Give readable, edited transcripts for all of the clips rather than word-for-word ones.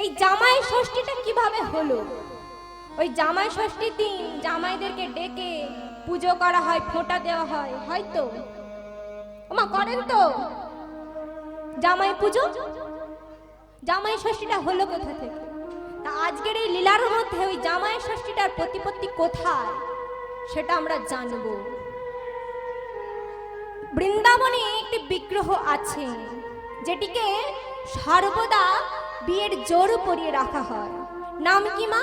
এই জামাই ষষ্ঠীটা কিভাবে হলো? ওই জামাই ষষ্ঠীর দিন জামাইদেরকে ডেকে পুজো করা হয়, ফোঁটা দেওয়া হয়, হয়তো ওমা করেন তো জামাই পুজো। জামাই ষষ্ঠীটা হলো কোথা থেকে? তা আজকের এই লীলার মধ্যে ওই জামাই ষষ্ঠীটার প্রতিপত্তি কোথায় সেটা আমরা জানব। বৃন্দাবনে একটি বিগ্রহ আছে যেটিকে সর্বদা বিয়ের জোর পরিয়ে রাখা হয়। নাম কি মা?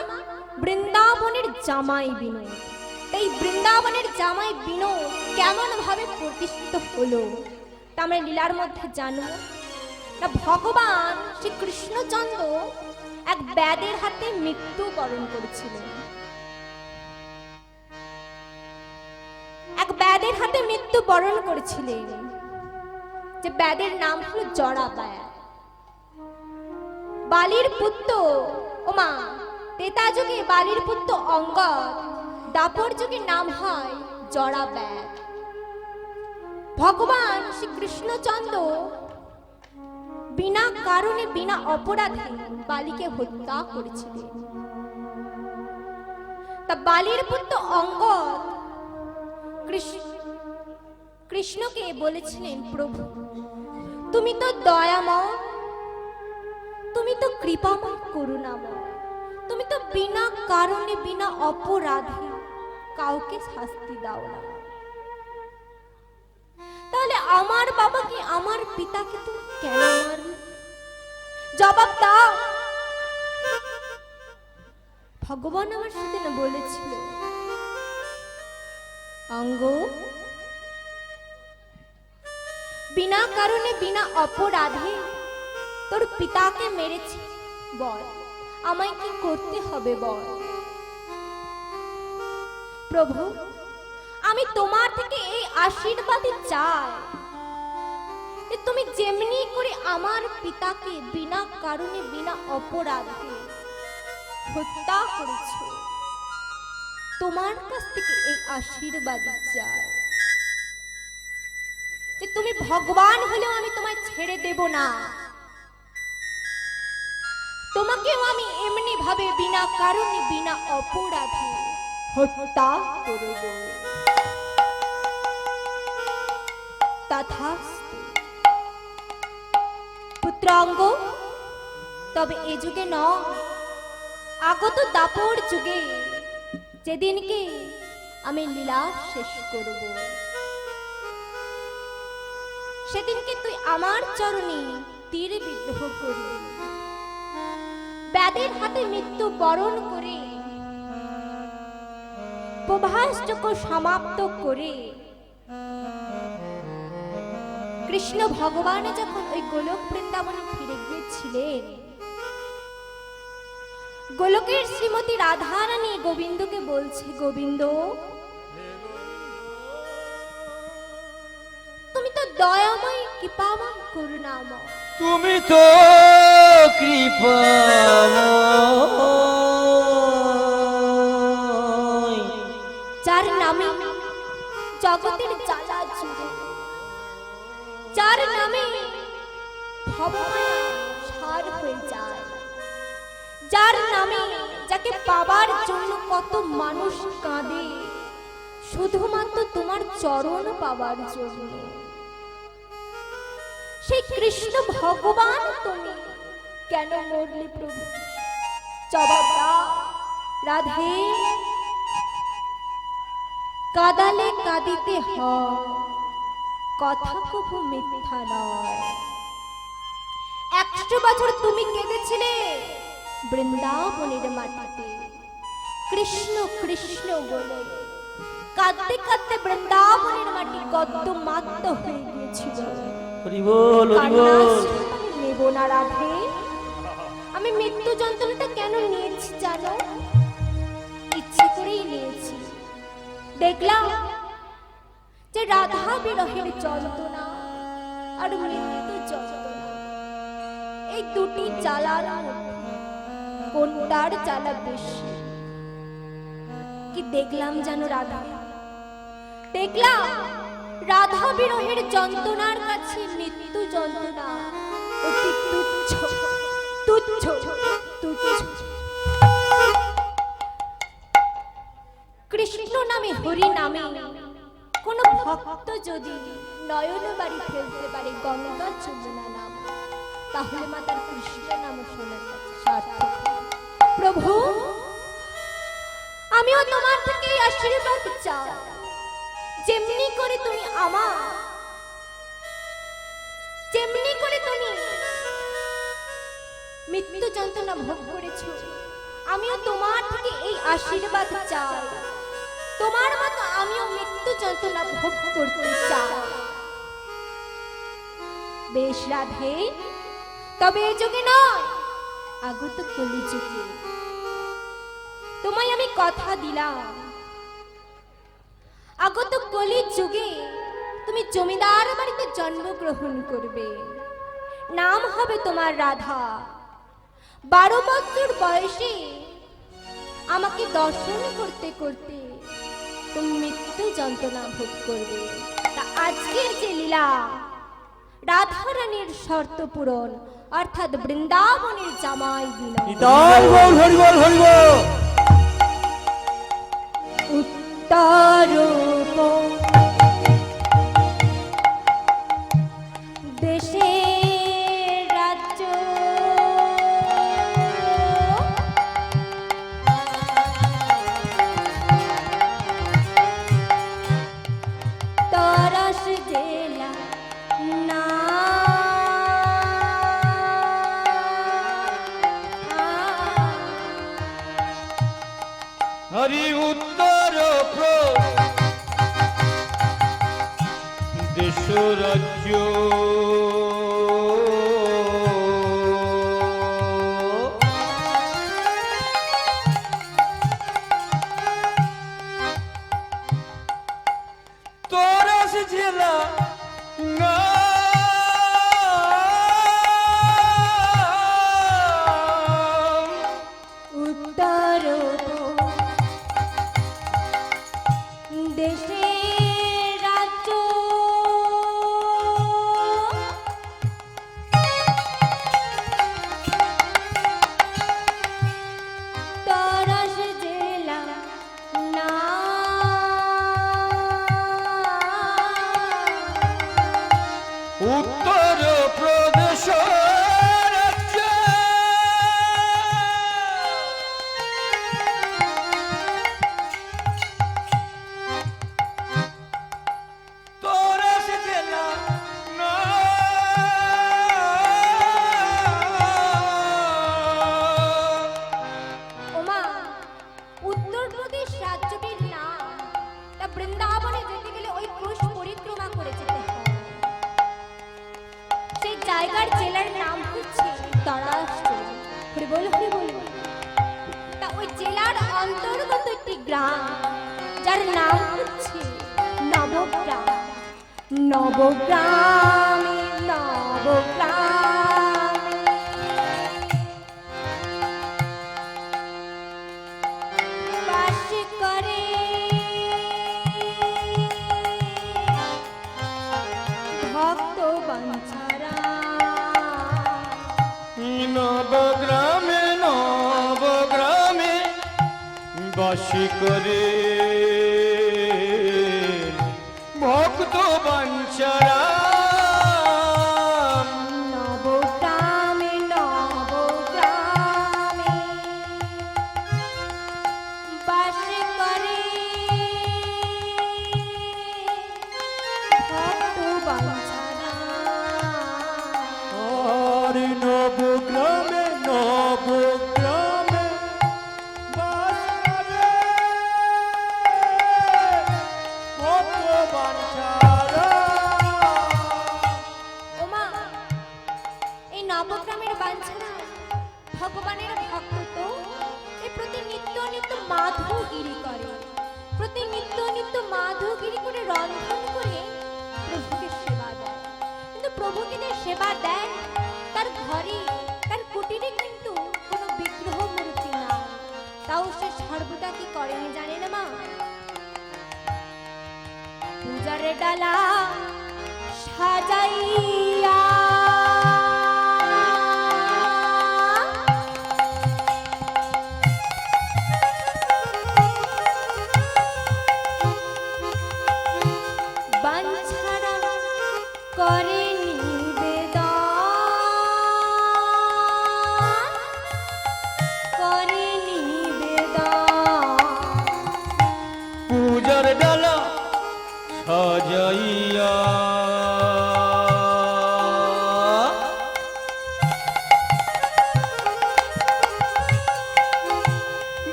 বৃন্দাবনের জামাই বিনোদ। এই বৃন্দাবনের জামাই বিনোদ কেমন ভাবে প্রতিষ্ঠিত হলো তা আমরা লীলার মধ্যে জানব। না, ভগবান শ্রী কৃষ্ণচন্দ্র এক ব্যাধের হাতে মৃত্যুবরণ করেছিলেন। এক ব্যাধের হাতে মৃত্যুবরণ করেছিলেন, যে ব্যাধের নাম হলো জড়াব্যাধ। বালির পুত্র ওমা তেতা যুগে বালির পুত্র অঙ্গদ, দাপর যুগে নাম হয় জড়াব্যাধ। ভগবান শ্রী কৃষ্ণচন্দ্র বিনা কারণে বিনা অপরাধে বালিকে হত্যা করেছিলেন। তা বালির পুত্র অঙ্গদ কৃষ্ণকে বলেছিলেন, প্রভু তুমি তো দয়াময়, তুমি তো কৃপাময়, করুণাময়, তুমি তো বিনা কারণে বিনা অপরাধে কাউকে শাস্তি দাও না, তাহলে আমার বাবাকে আমার পিতাকে তুমি কেন মারলে? জবাব দাও। ভগবান আমার সাথে না বলেছিল, অঙ্গ বিনা কারণে বিনা অপরাধে তোর পিতাকে মেরেছি, বল আমায় কি করতে হবে বল। প্রভু আমি তোমার থেকে এই আশীর্বাদই চাই যে তুমি যেমনি করে আমার পিতাকে বিনা কারণে বিনা অপরাধে হত্যা করেছো, তোমার কাছ থেকে এই আশীর্বাদই চাই যে তুমি ভগবান হলেও আমি তোমায় ছেড়ে দেব না, তোমাকেও আমি এমনি ভাবে বিনা কারণে বিনা অপরাধে হত্যা করব। তথাস্তু পুত্রাঙ্গ, তবে এ যুগে নয়, আগত দাপর যুগে যেদিনকে আমি লীলা শেষ করব, সেদিনকে তুই আমার চরণে তীর বিদ্রোহ করবি। ব্যাধের হাতে মৃত্যু বরণ করে প্রভাসযজ্ঞ সমাপ্ত করে কৃষ্ণ ভগবান যখন ওই গোলক বৃন্দাবনে ফিরে গিয়েছিলেন, গোলকের শ্রীমতী রাধারানী গোবিন্দকে বলছে, গোবিন্দ তুমি তো দয়াময়, কৃপাময়, করুণাময়, তুমি তো কৃপাময়, যার নামে জগতের জ্বালা জুড়ে, যার নামে ভবমায়া সার হয়ে যায়, যার নামে যাকে পাবার জন্য কত মানুষ কাঁদে, শুধুমাত্র তোমার চরণ পাবার জন্য, সেই কৃষ্ণ ভগবান তুমি কেন মরলে প্রভু? জবাব দাও রাধে। কাদালে কাঁদিতে হয়, কথা কবু মিথ্যা নয়। 100 বছর তুমি কেঁদেছিলে বৃন্দাবনের মাটিতে, কৃষ্ণ কৃষ্ণ বলে কাঁদতে কাঁদতে বৃন্দাবনের মাটি গদ্যমাত্য হয়ে গিয়েছিল। নেব না রাধে, আমি মৃত্যু যন্ত্রণাটা কেন নিয়েছি জানো? ইচ্ছে করেই নিয়েছি। দেখলাম যে রাধা বিরহের যন্ত্রণা আর মৃত্যু যন্ত্রণা, এই দুটি জ্বালার মধ্যে কোনটার জ্বালা বেশি? কি দেখলাম জানো রাধা? দেখলাম রাধা বিরহের যন্ত্রণার কাছে মৃত্যু যন্ত্রণা অতি তুচ্ছ তুচ্ছ তুচ্ছ। কৃষ্ণ নামে হরি নামে কোন ভক্ত যদি নয়ন বাড়ি ফেলতে পারে গঙ্গা যমুনা নাম, তাহলে মাতার কৃষ্ণ নাম শোনার কাছে সার্থক। প্রভু, আমিও তোমার থেকে আশীর্বাদ চাই, যেমনি করে তুমি যেমনি করে তুমি মৃত্যু যন্ত্রণা ভোগ করেছো, আমিও তোমার থেকে এই আশীর্বাদ চাই, তোমার মতো আমিও মৃত্যু যন্ত্রণা ভোগ করতে চাই। বেশ রাধে, তবে এই যুগে নয়, আগত কলি যুগে তোমায় আমি কথা দিলাম, আগত কলি যুগে তুমি জমিদার বাড়িতে জন্মগ্রহণ করবে, নাম হবে তোমার রাধা। 12 বছর বয়সে আমাকে দর্শন করতে করতে তুমি মৃত্যু যন্ত্রণা ভোগ করবে। তা আজকের যে লীলা, রাধারানীর শর্ত পূরণ, অর্থাৎ বৃন্দাবনের জামাই বিনয়। উত্তরূপ দেশে রাজ্য তরস জেলা না হরি উত্তর দেশ রাজ্য তরস জেলা না দেশে রাজ্য তরস জেলা না উত্তর প্রদেশ রাজ্য তরস জেলা না ওমা, উত্তরপ্রদেশ রাজ্যটির নাম, তা বৃন্দাবনে যেতে গেলে ওই ক্রুশ পরিক্রমা করে যেতে হয়। সেই জায়গার জেলার নাম হচ্ছে তরাষ্ট্র। হরিবল হরিবল। তা ওই জেলার অন্তর্গত একটি গ্রাম, যার নাম হচ্ছে নবগ্রাম। নবগ্রামে নবগ্রামে বাস করে ভক্ত বাঞ্ছারা। নবগ্রামে নবগ্রামে বাসী করে ভক্ত বাঞ্ছারা। নবগ্রামে নবগ্রামে বাস করে ভক্ত বাঞ্ছারা। আর নবগ্রামে নবগ্রামে বাস করে ভক্ত বাঞ্ছারা। ওমা, এই নবগ্রামের বাঞ্ছারা ভগবানের ভক্ত তো এই প্রতি নিত্য নিত্য মাধবগিরি করে, প্রতি নিত্য নিত্য মাধবগিরি করে রন্ধন করে প্রভুকে সেবা দেয়। কিন্তু প্রভুকে যে সেবা দেয়, তার ঘরে তার কুটিরে কিন্তু কোনো বিগ্রহ মূর্তি না, তাও সে সর্বদা কি করেনি জানেন মা? পূজার ডালা সাজাইয়া পূজার ডালা সাজাইয়া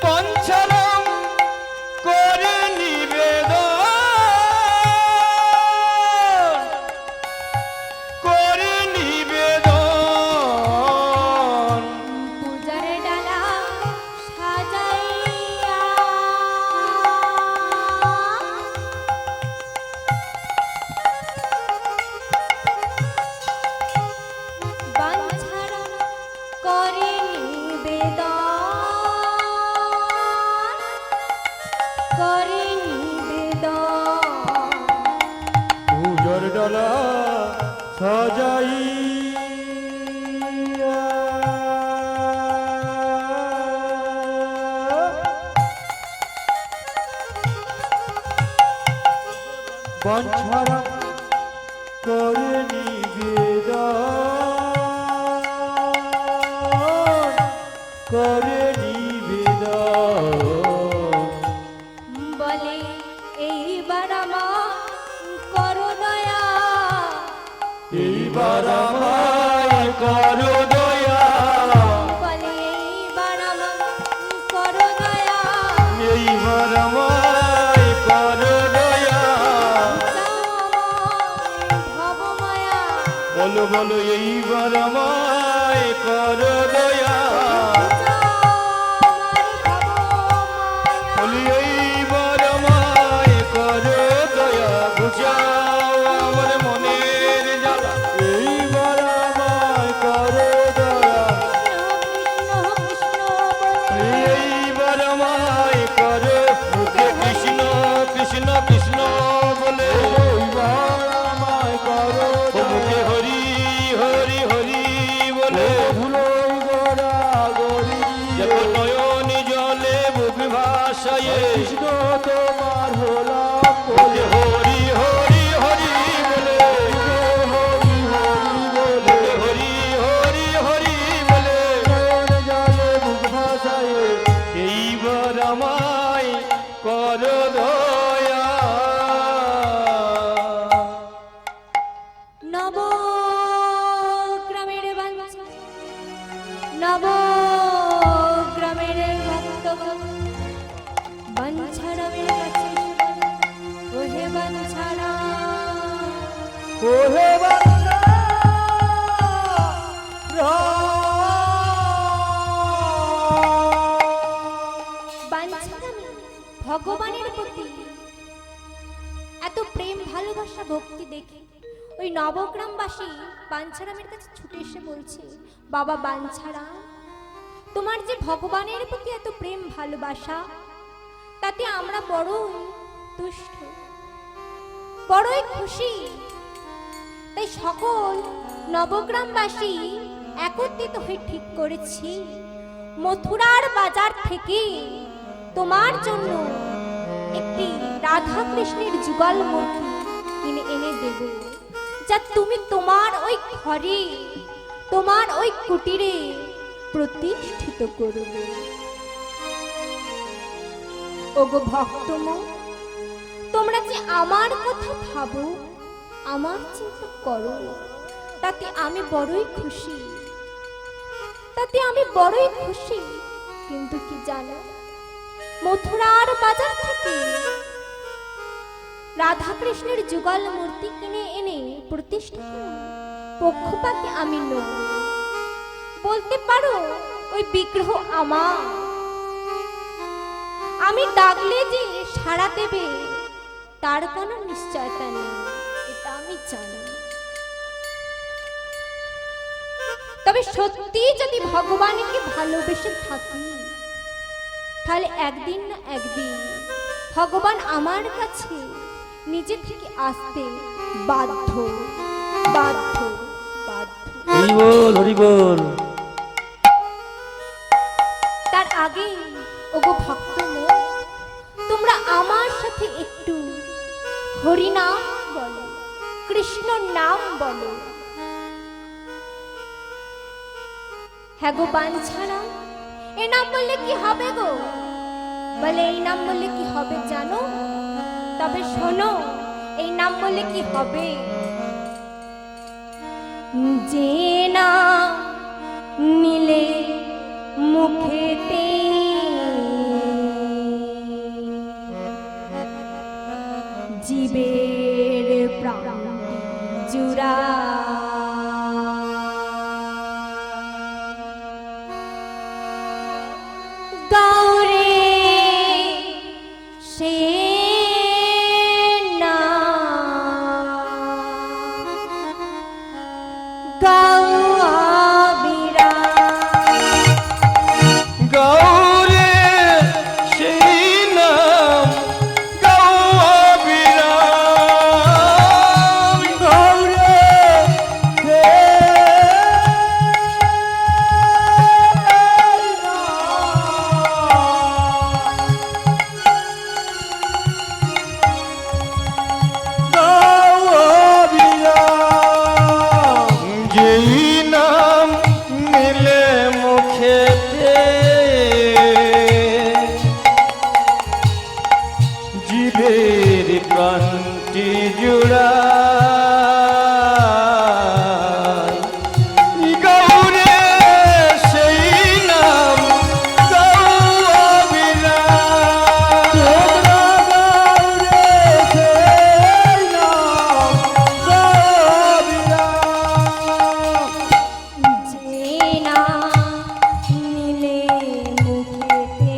বঞ্চনা করে নিবেদন করে নিবেদন পূজার ডালা সাজাইয়া বাঞ্ছারা করে নিবেদন পূজার ডালা সাজাইয়া বঞ্ছারা করে নিবেদন করে নিবেদন বলে এইবার আমার করো দয়া এইবার আমায় করো দয়া বলে এইবার আমার করো দয়া এইবার আমায় করো দয়া ভবমায়া বলো বলো এইবার আমায় করো দয়া বলি এইবার আমায় করো দয়া বুঝাও আমার মনের জ্বালা এইবার আমায় করো দয়া এইবার আমায় করো মুখে কৃষ্ণ কৃষ্ণ কৃষ্ণ বলে এইবার আমায় করো মুখে হরি হরি হরি বলে ভুলো গোরা গরি যখন নয়নি জলে বুক ভাসায় কৃষ্ণ তোমার হলাম বলে হরি হরি হরি বলে হরি হরি বলে হরি হরি হরি বলে নয়ন জলে বুক ভাসায় এইবার আমায় করো দয়া নবগ্রামের বাঞ্ছা নবগ্রামের ভক্তগণ বাঞ্ছারামের কাছে ওহে বাঞ্ছারা ওহে বাঞ্ছা বাঞ্ছারামে ভগবানের প্রতি এত প্রেম ভালোবাসা ভক্তি দেখে ওই নবগ্রামবাসী বাঞ্ছারামের কাছে ছুটে এসে বলছে, বাবা বাঞ্ছারাম, তোমার যে ভগবানের প্রতি এত প্রেম ভালোবাসা, তাতে আমরা বড়ই তুষ্ট, বড়ই খুশি। তাই সকল নবগ্রামবাসী একত্রিত হয়ে ঠিক করেছি মথুরার বাজার থেকে তোমার জন্য একটি রাধা কৃষ্ণের যুগল মূর্তি কিনে এনে দেব, যা তুমি তোমার ওই ঘরে, তোমার ওই কুটিরে প্রতিষ্ঠিত করবে। ওগো ভক্তমন, তোমরা যে আমার কথা ভাবো, আমার চিন্তা করো, তাতে আমি বড়ই খুশি, তাতে আমি বড়ই খুশি। কিন্তু কি জানো, মথুরার বাজার থেকে রাধা কৃষ্ণের যুগল মূর্তি কিনে এনে প্রতিষ্ঠা করা পক্ষপাতী আমি নই। বলতে পারো ওই বিগ্রহ আমার, আমি ডাকলে যে সাড়া দেবে তার কোনো নিশ্চয়তা নেই, এটা আমি জানি। তবে সত্যি যদি ভগবানকে ভালোবেসে থাকি, তাহলে একদিন না একদিন ভগবান আমার কাছে নিজে থেকে আসতে বাধ্য বাধ্য বাধ্য। হরি বল হরি বল। তার আগে ওগো ভক্তমন, তোমরা আমার সাথে একটু হরি নাম বলো, কৃষ্ণ নাম বলো। হ্যাঁ গো বাঞ্ছারা, এ নাম বললে কি হবে গো? বলে এই নাম বললে কি হবে জানো? তবে শোনো, এই নাম বললে কি হবে? যে নাম নিলে মুখেতে জীবের প্রাণ জুড়া, গৌরে সে নাম গাওয়া গৌরে সেই নাম গাওয়া বিরাম, গৌরে যেই নাম নিলে মুখেতে জীবের প্রাণটি জুড়ায়, গৌরে সেই নাম গাওয়া বিরাম, গৌরে সেই নাম গাওয়া বিরাম। যে নাম নিলে মুখেতে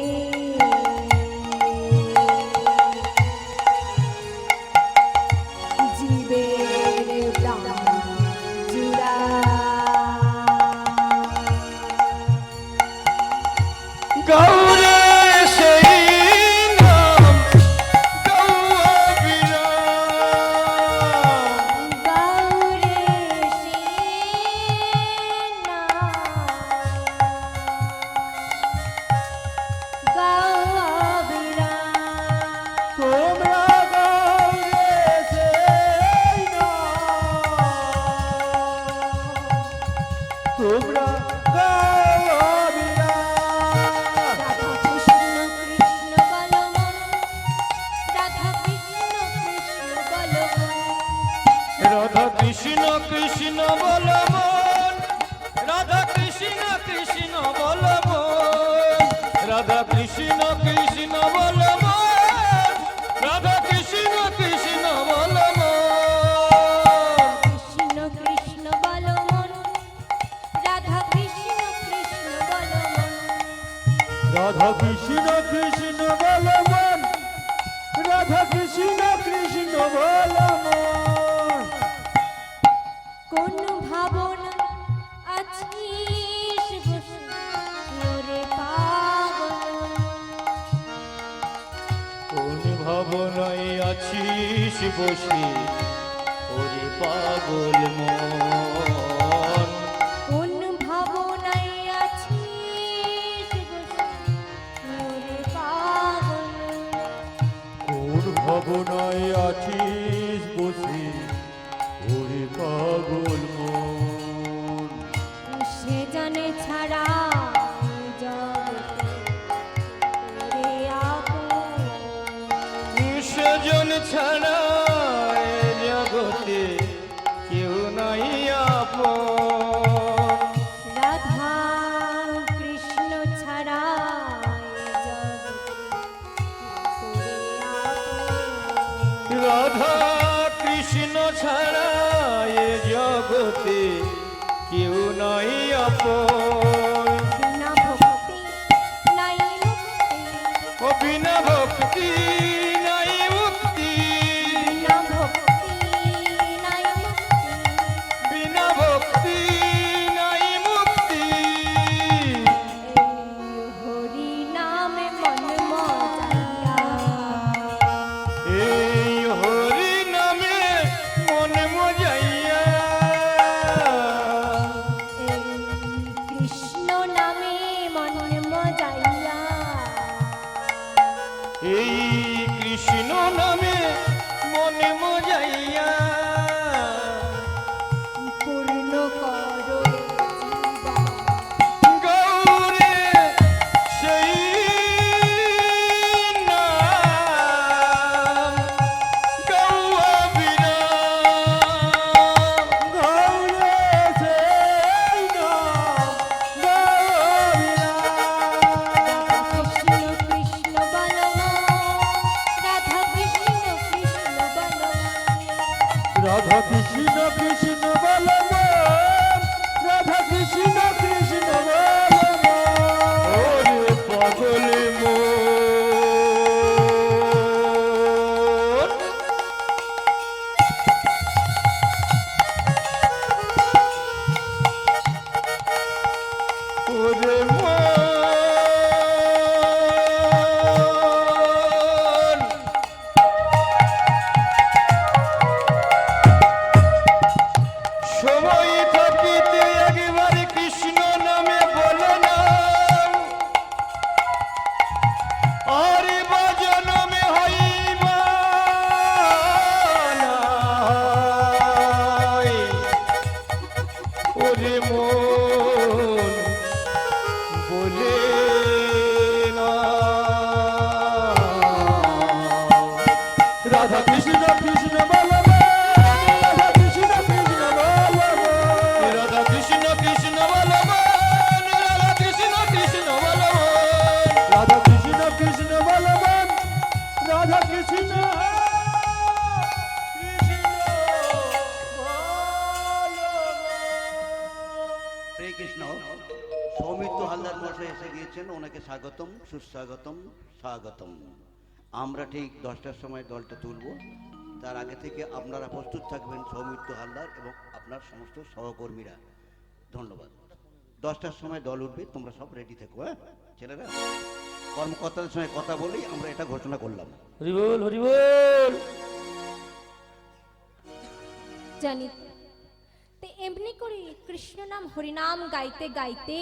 জীবের প্রাণ জুড়া, গৌরে সেই নাম গাওয়া বিরাম, গৌরে সে নাম গাওয়া বিরাম। তোমরা গৌরে সেই নাম, তোমরা গাওয়া বিরাম। রাধা কৃষ্ণ কৃষ্ণ বলো মন, রাধা কৃষ্ণ কৃষ্ণ বলো মন, রাধা কৃষ্ণ কৃষ্ণ বল মন, রাধা কৃষ্ণ কৃষ্ণ বল মন, রাধা কৃষ্ণ কৃষ্ণ বল মন, রাধা কৃষ্ণ কৃষ্ণ বল মন। কৃষ্ণ কৃষ্ণ বলো মন, রাধা কৃষ্ণ কৃষ্ণ বলো মন, রাধা কৃষ্ণ কৃষ্ণ বল মন, রাধা কৃষ্ণ কৃষ্ণ বল মন। কোন ভাবনা আছিস বসে ওরে পাগল, কোন ভাবনায় আছিস বসে ওরে পাগল মন, কোন ভাবনায় আছিস বসে ওরে পাগল, কোন ভাবনায় আছিস বসে ওরে পাগল মন। সে জানে ছাড়া জগতে ওরে আপন, সেজন ছাড়া এ জগতে কেউ নাই আপন, রাধা কৃষ্ণ ছাড়া এ জগতে ওরে আপন। রাধা কৃষ্ণ ছাড়া এ জগতে কেউ নাই আপন, বিনা ভক্তি নাই মুক্তি, ও বিনা ভক্তি নাই মুক্তি, বিনা ভক্তি নাই মুক্তি, বিনা ভক্তি নাই মুক্তি। এই হরি নামে মন মজাইয়া, এই হরি নামে মন মজাইয়া, এই কৃষ্ণ নামে মন মজাইয়া, এই কৃষ্ণ নামে মন মজাইয়া, পূর্ণ করো জীবন, গৌরে সেই নাম আসছেন ওনাকে স্বাগতম, সুস্বাগতম, স্বাগতম। আমরা ঠিক 10টার সময় দলটা তুলব, তার আগে থেকে আপনারা প্রস্তুত থাকবেন, সৌমিত্র হালদার এবং আপনার সমস্ত সহকর্মীরা। ধন্যবাদ। 10টার সময় দল উঠবে, তোমরা সব রেডি থেকো। হ্যাঁ ছেলেরা, কর্মকর্তাদের সঙ্গে কথা বলেই আমরা এটা ঘোষণা করলাম। হরিবল হরিবল। জানি তো এমনি করে কৃষ্ণ নাম হরিনাম গাইতে গাইতে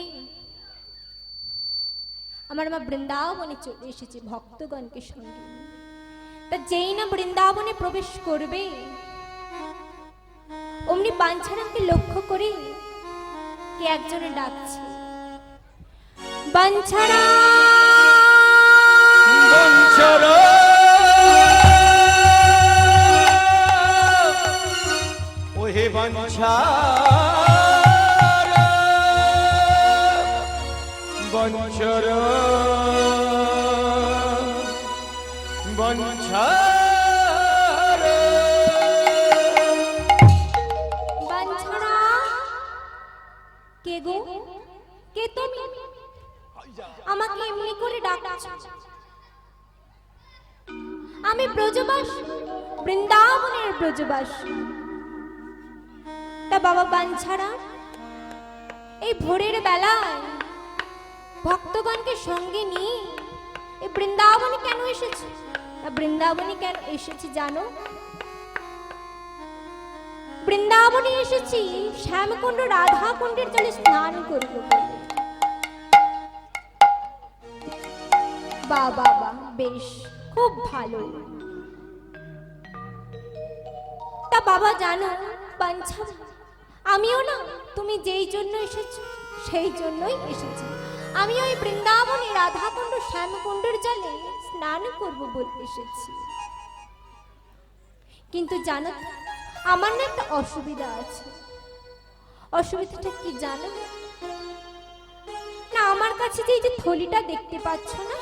আমার মা বৃন্দাবনে চলে এসেছে ভক্তগণকে সঙ্গে নিয়ে। তা যেই না বৃন্দাবনে প্রবেশ করবে অমনি বাঞ্ছারামকে লক্ষ্য করে কে একজনে ডাকছে, বাঞ্ছারা বঞ্চরা ওহে বঞ্চারা বঞ্চরা বঞ্চারা। বাঞ্ছারা কে গো, কে তুমি? আমাকে এমনি করে ডাকছো? আমি ব্রজবাসী, বৃন্দাবনের ব্রজবাসী। তা বাবা বাঞ্ছারা এই ভোরের বেলায় ভক্তগণকে সঙ্গে নিয়ে এই বৃন্দাবনে কেন এসেছি? বৃন্দাবনে কেন এসেছি জানো? বৃন্দাবনে এসেছি শ্যামকুণ্ড রাধা কুণ্ডের জলে স্নান করব বলে। বাবা বেশ, খুব ভালো। তা বাবা জানো বাঞ্ছা, আমিও না তুমি যেই জন্য এসেছো সেই জন্যই এসেছি। আমি ওই বৃন্দাবনে রাধাকুণ্ড শ্যামকুণ্ডের জলে স্নান করব বলে এসেছি। কিন্তু জানো আমার না একটা অসুবিধা আছে। অসুবিধাটা কি জানো না? আমার কাছে যে এই যে থলিটা দেখতে পাচ্ছ না,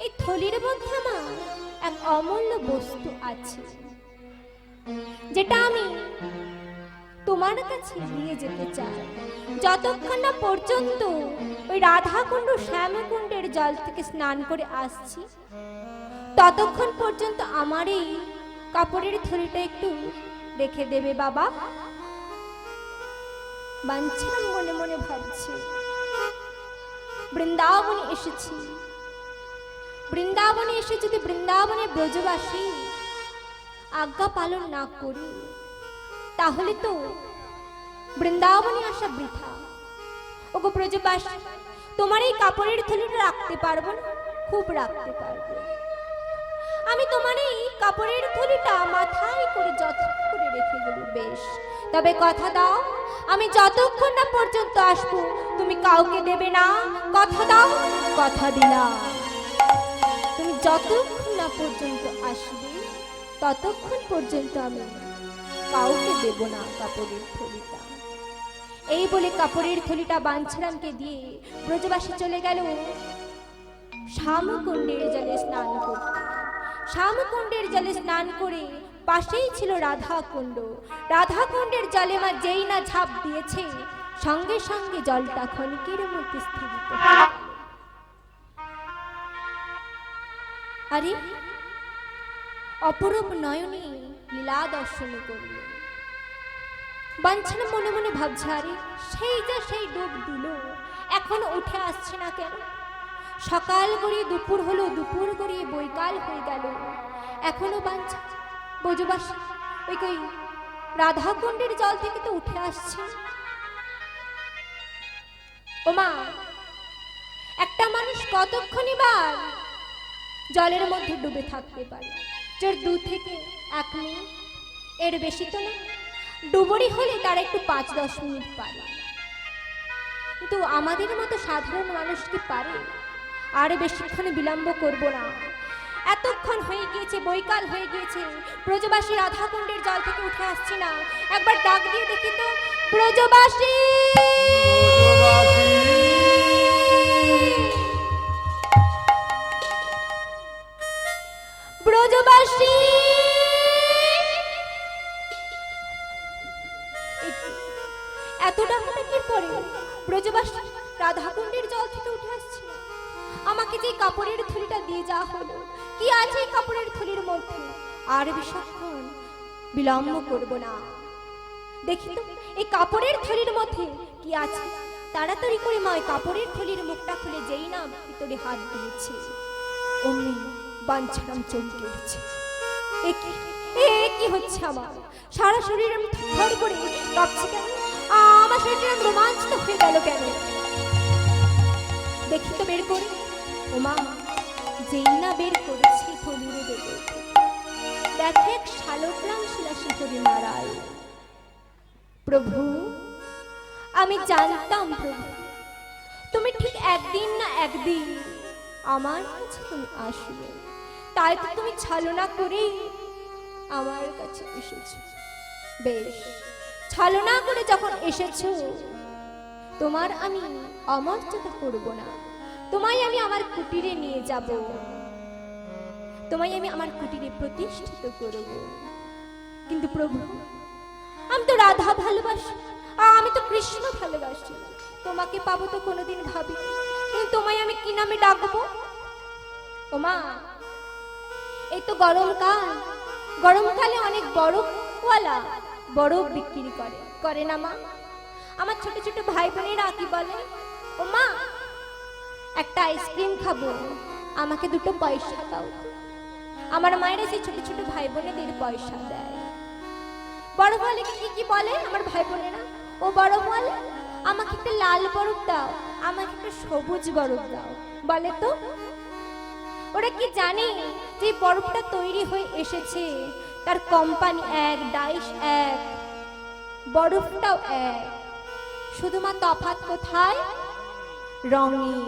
এই থলির মধ্যে আমার এক অমূল্য বস্তু আছে, যেটা আমি তোমার কাছে নিয়ে যেতে চাই। যতক্ষণ না পর্যন্ত ওই রাধাকুণ্ড শ্যামকুণ্ডের জল থেকে স্নান করে আসছি, ততক্ষণ পর্যন্ত আমার এই কাপড়ের থলিটা একটু রেখে দেবে বাবা। বাঞ্ছারাম মনে মনে ভাবছে, বৃন্দাবনে এসেছি, বৃন্দাবনে এসে যদি বৃন্দাবনে ব্রজবাসী আজ্ঞা পালন না করি, তাহলে তো বৃন্দাবনে আসা বৃথা। ওগো ব্রজবাসী, তোমার এই কাপড়ের থলিটা রাখতে পারবো না? খুব রাখতে পারবো। আমি তোমার এই কাপড়ের থলিটা মাথায় করে যত্ন করে রেখে দেবো। বেশ, তবে কথা দাও, আমি যতক্ষণ না পর্যন্ত আসবো তুমি কাউকে দেবে না। কথা দাও? কথা দিলাম। তুমি যতক্ষণ না পর্যন্ত আসবে ততক্ষণ পর্যন্ত আমি কাউকে দেব না কাপড়ের থলিটা। এই বলে কাপড়ের থলিটা বাঞ্ছারামকে দিয়ে ব্রজবাসী চলে গেল শ্যামকুণ্ডের জলে স্নান করতে। শ্যামকুণ্ডের জলে স্নান করে পাশেই ছিল রাধাকুণ্ড। রাধাকুণ্ডের জলে মা যেই না ঝাঁপ দিয়েছে, সঙ্গে সঙ্গে জলটা ক্ষণিকের মধ্যে স্থিরিত হয়ে গেল। আরে অপরূপ নয়নে লীলা দর্শন করল। বাঞ্ছারাম মনে মনে ভাবছে, আরে সেই যা সেই ডুব দিল, এখনো উঠে আসছে না কেন? সকাল গড়িয়ে দুপুর হলো, দুপুর গড়িয়ে বৈকাল হয়ে গেল, এখনো বাঞ্ছা ব্রজবাসী ওই কই রাধাকুণ্ডের জল থেকে তো উঠে আসছে। ও মা, একটা মানুষ কতক্ষণই বা জলের মধ্যে ডুবে থাকতে পারে? তোর 2 থেকে 1 মিনিট, এর বেশি তো না। ডুবুরি হলে তার একটু 5-10 মিনিট পারে, কিন্তু আমাদের মতো সাধারণ মানুষ কি পারে? আর বেশিক্ষণ বিলম্ব করব না। এতক্ষণ হয়ে গিয়েছে, বৈকাল হয়ে গিয়েছে, ব্রজবাসী রাধাকুণ্ডের জল থেকে উঠে আসছে না। একবার ডাক দিয়ে দেখি তো, ব্রজবাসী ব্রজবাসী। এত ডাকাডাকির পরে ব্রজবাসী রাধাকুণ্ডের জল থেকে উঠে আসছে না। আমাকে যে কাপড়ের থলিটা দিয়ে যাওয়া হলো, কি আছে এই কাপড়ের থলির মধ্যে? আর বেশিক্ষণ বিলম্ব করব না। দেখি তো এই কাপড়ের থলির মধ্যে কি আছে। তাড়াতাড়ি করে মা ওই কাপড়ের থলির মুখটা খুলে যেই না ভিতরে হাত দিয়েছে, অমনি বাঞ্ছারাম চমকে উঠছে। কি হচ্ছে আমার? সারা শরীর আমি থর করে কাঁপছে কেন? আমার শরীরটা রোমাঞ্চিত হয়ে গেল কেন? দেখি তো বের করে। ও মা, যেই না বের করেছি থলিরে দেবে, দেখে এক শালগ্রাম শিলাসী হরি নারায়ণ। প্রভু, আমি জানতাম প্রভু তুমি ঠিক একদিন না একদিন আমার কাছে তুমি আসবে, তাই তো তুমি ছলনা করেই আমার কাছে এসেছো। বেশ, ছলনা করে যখন এসেছো, তোমার আমি অমর্যাদা করব না, তোমায় আমি আমার কুটিরে নিয়ে যাব, তোমায় আমি আমার কুটিরে প্রতিষ্ঠিত করব। কিন্তু প্রভু, আমি তো রাধা ভালোবাসি, আমি তো কৃষ্ণ ভালোবাসি, তোমাকে পাবো তো কোনোদিন ভাবি, কিন্তু তোমায় আমি কি নামে ডাকবো? ও মা, এই তো গরমকাল, গরমকালে অনেক বরফওয়ালা বরফ বিক্রি করে না মা? আমার ছোট ছোট ভাই বোনেরা কি বলে, ও মা একটা আইসক্রিম খাবো, আমাকে 2 পয়সা দাও। আমার মায়েরা সেই ছোট ছোট ভাই বোনেদের পয়সা দেয়। বরফওয়ালা কি বলে আমার ভাই বোনেরা, ও বরফওয়ালা আমাকে একটা লাল বরফ দাও, আমাকে একটা সবুজ বরফ দাও বলে তো। ওরা কি জানে যে বরফটা তৈরি হয়ে এসেছে, তার কোম্পানি এক, ডাইস এক, বরফটাও এক, শুধুমাত্র তফাৎ কোথায়? রঙে,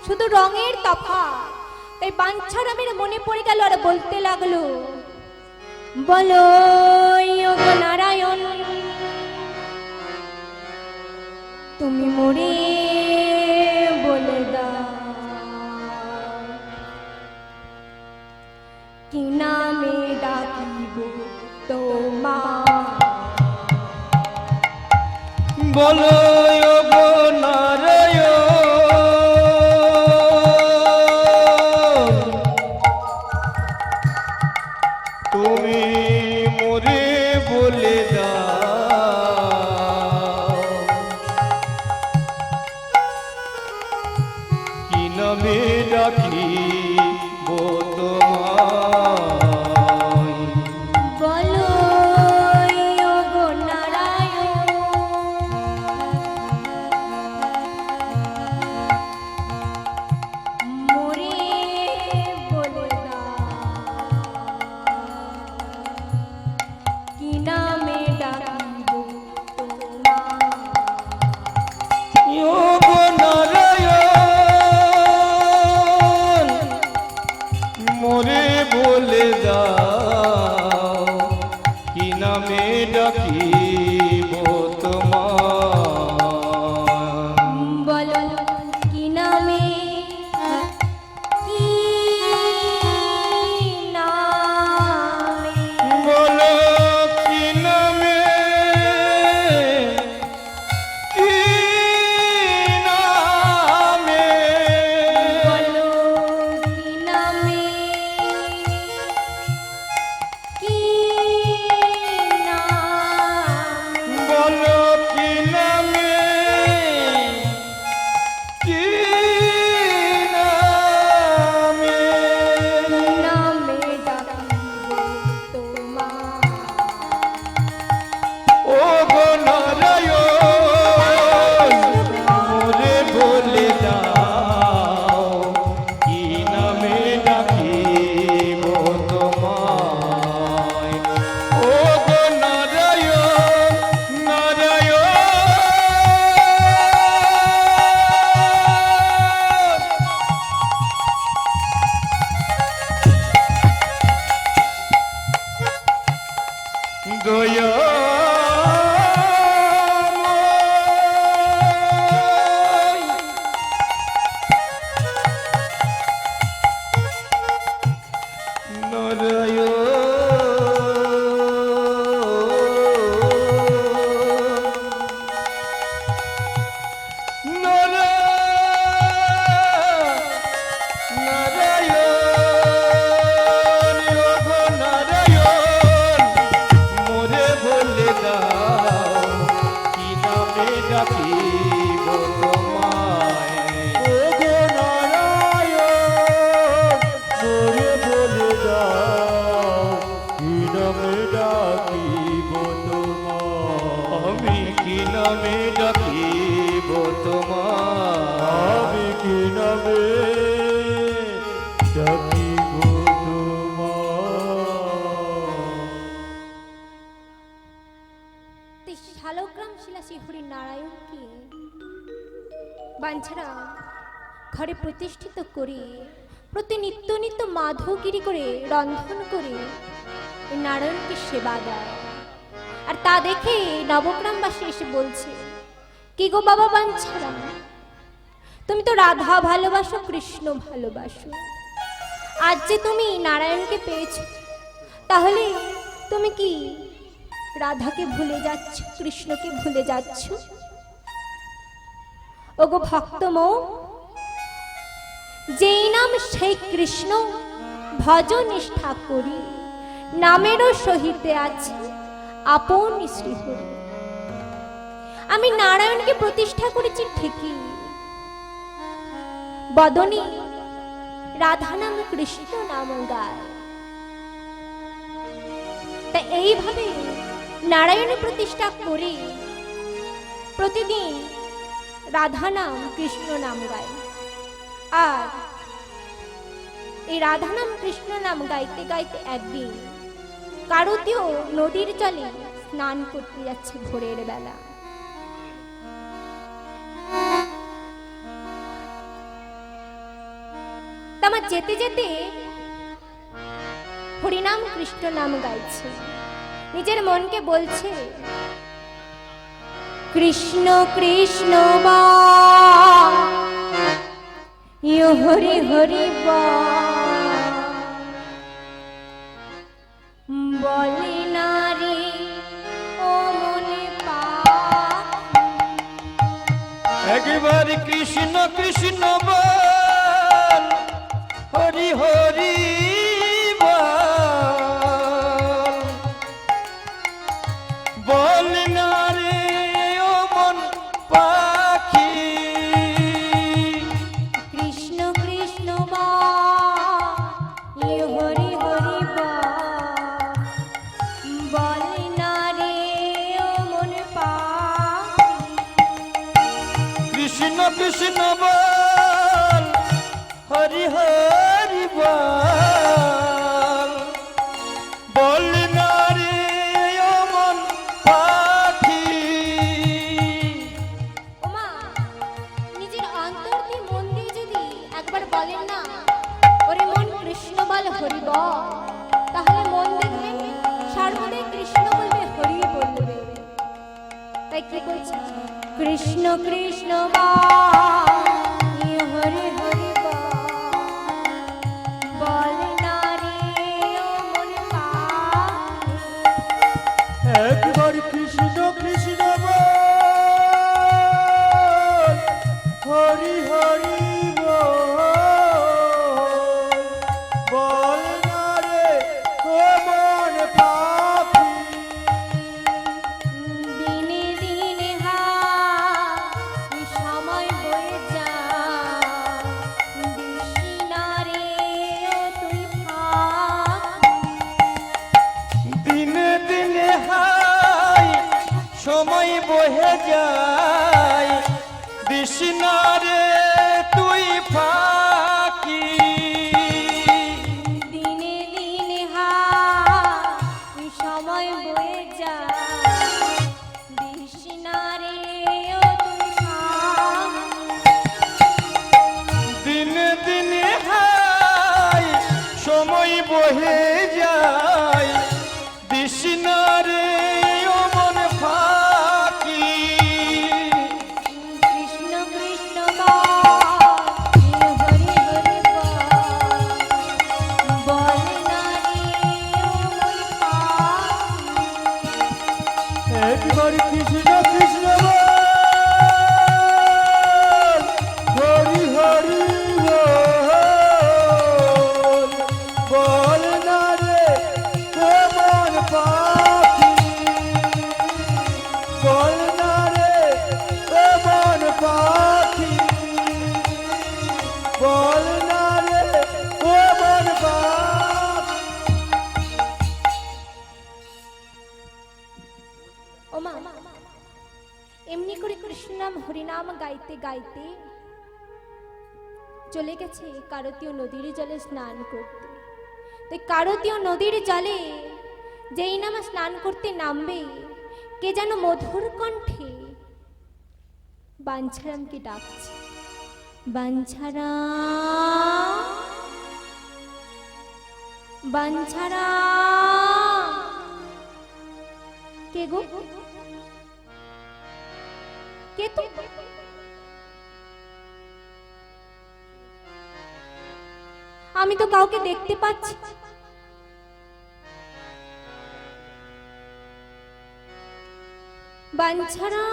শুধু রঙের তফাৎ। তাই বাঞ্ছারামের মনে পড়ে গেল আর বলতে লাগলো, বলো ওগো নারায়ণ, তুমি মোরে বলে দাও কি নামে ডাকিব তোমার? বলো ওগো নারায়ণ, তুমি মোরে বলে দাও কি নামে ডাকিব তোমায়? বলো ওগো নারায়ণ, মোরে বলে দাও কি নামে ডাকিব তোমার? ওগো নারায়ণ, ঘরে প্রতিষ্ঠিত করে প্রতি নিত্য নিত্য মাধবগিরি করে রন্ধন করে ওই নারায়ণকে সেবা দেয়। আর তা দেখে নবগ্রামবাসী এসে বলছে, কি গো বাবা বাঞ্ছারাম, তুমি তো রাধা ভালোবাসো, কৃষ্ণ ভালোবাসো, আজ যে তুমি নারায়ণকে পেয়েছো, তাহলে তুমি কি রাধাকে ভুলে যাচ্ছ, কৃষ্ণকে ভুলে যাচ্ছ? ওগো ভক্তমৌ, যেই নাম সেই কৃষ্ণ ভজ নিষ্ঠা করি, নামেরও সহিতে আছে আপন শ্রীহরি। আমি নারায়ণকে প্রতিষ্ঠা করেছি ঠিকই, বদনে রাধা নাম কৃষ্ণ নাম গায়। তা এইভাবে নারায়ণের প্রতিষ্ঠা করে প্রতিদিন রাধা নাম কৃষ্ণ নাম গায়। আর এই রাধা নাম কৃষ্ণ নাম গাইতে গাইতে একদিন কারতীয় নদীর জলে স্নান করতে যাচ্ছে ভোরের বেলা। আমার যেতে যেতে হরিনাম কৃষ্ণ নাম গাইছে, নিজের মনকে বলছে, কৃষ্ণ কৃষ্ণ হরি হরি বলে নারী ও মনে পা। একবার কৃষ্ণ কৃষ্ণ বল, হরি হরি বল, বল না রে ও মন পাখি। কৃষ্ণ কৃষ্ণ হরি হরি বলে না রে ও মন পা। কৃষ্ণ কৃষ্ণ বল, হরি হরি বল, বল না রে ও মন পাখি। ওমা, নিজের অন্তর দিয়ে মন দিয়ে যদি একবার বলেন না, ওরে মন কৃষ্ণ বল হরি বল, তাহলে মন দেখবেন সর্বদাই কৃষ্ণ বলবে, হরি বলবে। তাই কি বলছে, কৃষ্ণ কৃষ্ণ হরি হরি বল না রে ও মন পা। একবার কৃষ্ণ কৃষ্ণ বল, হরি হরি বল, বল না রে ও মন পাখি। দিনে দিনে হায় সময় বয়ে যায়, দিস না রে ও তুই ফাঁকি। দিনে দিনে হাই সময় বহে যায়, দিস না রে তুই ফাঁকি। দিনে দিনে হায় সময় বয়ে যায়, দিস না রে ও তুই ফাঁকি। দিনে দিনে হাই সময় বহে যায়, দিস না রে ও মন ফাঁকি। কৃষ্ণ কৃষ্ণ হরি হরি বল না রে ও মন পাখি। একবার কৃষ্ণ কৃষ্ণ বল, হরি হরি বল, বল না রে ও মন পাখি। বল না রে ও মন পাখি, বল না রে ও মন পাখি। ওমা, এমনি করে কৃষ্ণ নাম হরিনাম গাইতে গাইতে চলে গেছে কারতীয় নদীর জলে স্নান করতে। তো কারতীয় নদীর জলে যেই নামা স্নান করতে নামবে, কে যেন মধুর কণ্ঠে বাঞ্ছারামকে ডাকছে, বাঞ্ছারা বাঞ্ছারা কে গো, কে তো? আমি তো কাউকে দেখতে পাচ্ছি। বাঞ্ছারা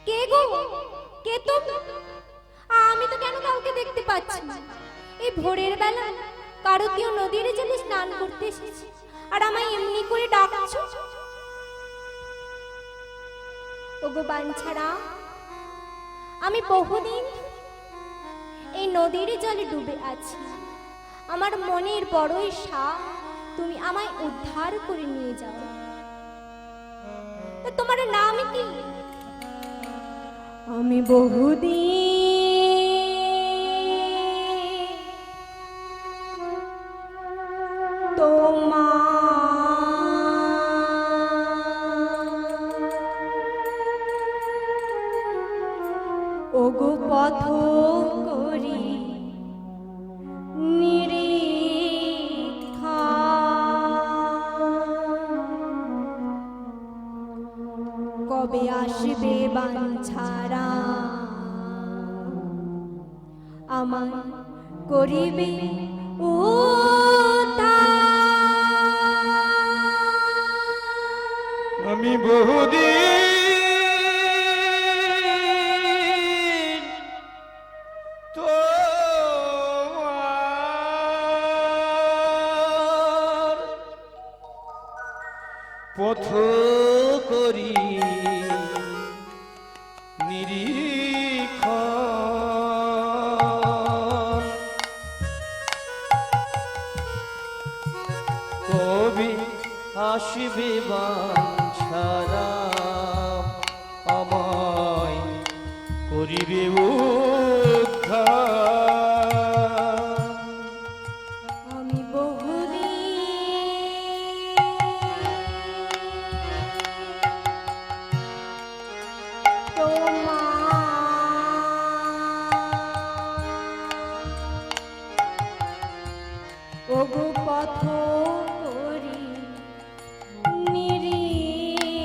কে গো, কে তো? আমি তো কেন কাউকে দেখতে পাচ্ছি না। এই ভোরের বেলা কারো কেউ নদীর জলে স্নান করতে এসেছে, আর আমায় এমনি করে ডাকছো। ওগো বাঞ্ছারা, আমি বহুদিন এই নদীর জলে ডুবে আছি। আমার মনের বড়ই সাধ তুমি আমায় উদ্ধার করে নিয়ে যাও। তা তোমার নাম কি? আমি বহুদিন ওগো পথ করি নিরীক্ষা, কবে আসবে বাঞ্ছারা আমার করিবে উদ্ধার। আমি বহুদিন তোমার পথ করি নিরীক্ষণ, কবি আসবে বাঞ্ছারা আমায় করিবে উদ্ধার। আমি বহুদিন তোমার ওগো পথ করি নিরীক্ষা,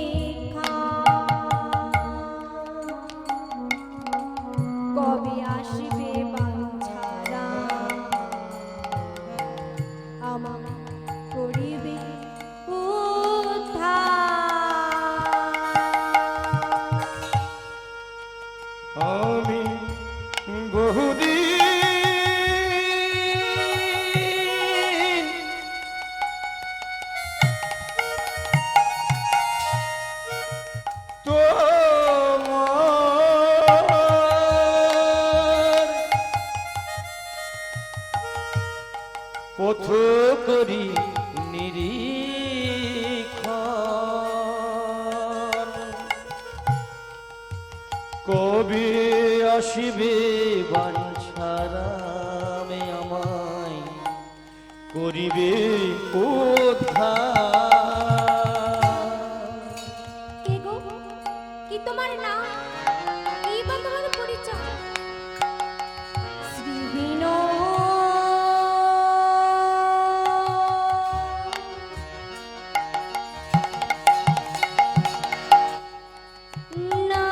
কবে আসবে বাঞ্ছারা আমার করিবে উদ্ধার। আমি বহুদিন তোমার পথ করি নিরীক্ষণ, কবে আসিবে বাঞ্ছারা আমায় করিবে উদ্ধার। কে গো, কি তোমার নাম? কি বা তোমার পরিচয়? শ্রীহীন না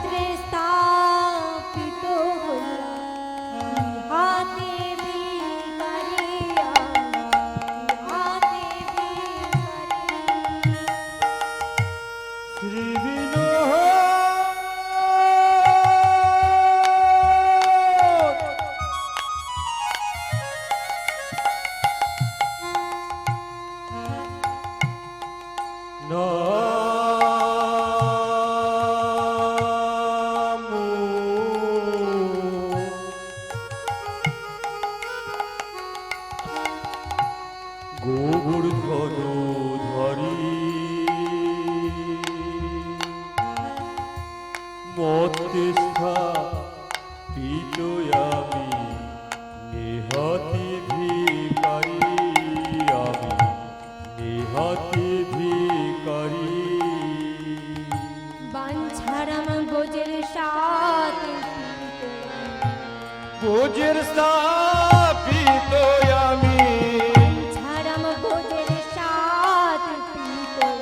বস্ত্রে স্থাপিত হইয়া হাতে ভিখারি হাতে ভিখারি। শ্রী বিনোদ নামো গোবর্ধন ধরি মতেস্থা পিতয়ামি নেহাতি ভিকারি আমি নেহাতি ভিকারি। বাঞ্ছারাম বোজের সাথে ভোজের স্থাপিত আমি ছাড়াম বোজের সাথে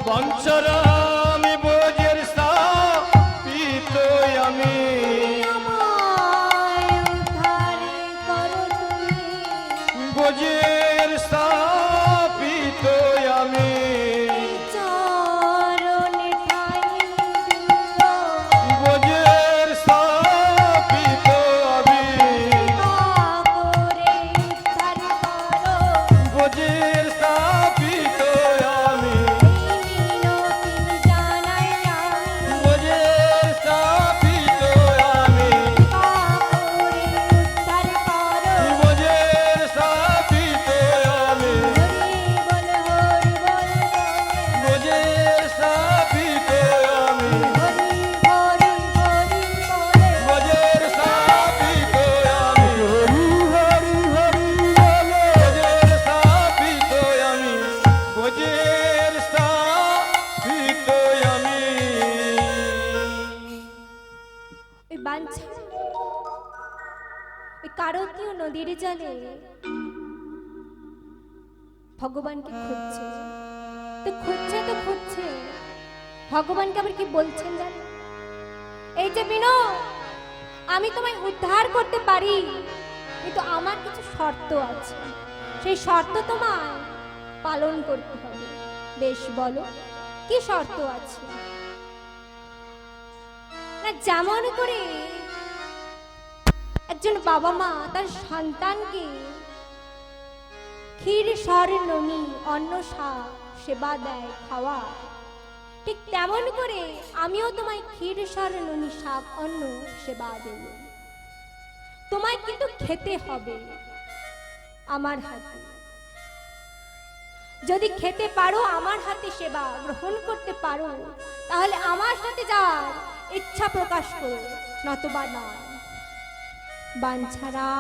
বংশরামি ভোজের স্থাপিত আমি আমায় উদ্ধার করো তুমি ভোজের স্থাপিত আমি চরণে ঠাই দিল ভোজের স্থাপিত আমি করে উদ্ধার করো ভোজের স্থাপিত আমি মিনতি জানাই আমি ভোজের স্থাপিত আমি করে উদ্ধার করো ভোজের স্থাপিত আমি হরি বল ভোজের স্থাপিত আমি হরি হরি হরি বলে ভোজের স্থাপিত আমি হরি হরি বলে ভোজের স্থাপিত আমি ভোজের স্থাপিত আমি। ওই বাঞ্ছা ওই কারতীয় নদীর জলে ভগবানকে খুঁজছে তো খুঁজছে ভগবানকে আবার কি বলছেন জানো? এই যে বিনো, আমি তোমায় উদ্ধার করতে পারি, কিন্তু আমার কিছু শর্ত আছে, সেই শর্ত তোমায় পালন করতে হবে। বেশ বলো কি শর্ত আছে? না যেমন করে একজন বাবা মা তার সন্তানকে ক্ষীর সর ননি অন্ন শাক সেবা দেয় খাওয়া, ঠিক তেমন করে আমিও তোমায় ক্ষীর সর ননি শাক অন্ন সেবা দেব। তোমায় কিন্তু খেতে হবে আমার হাতে। যদি খেতে পারো, আমার হাতে সেবা গ্রহণ করতে পারো, তাহলে আমার সাথে যার ইচ্ছা প্রকাশ করো, নতবা নয়। বাঞ্ছারা,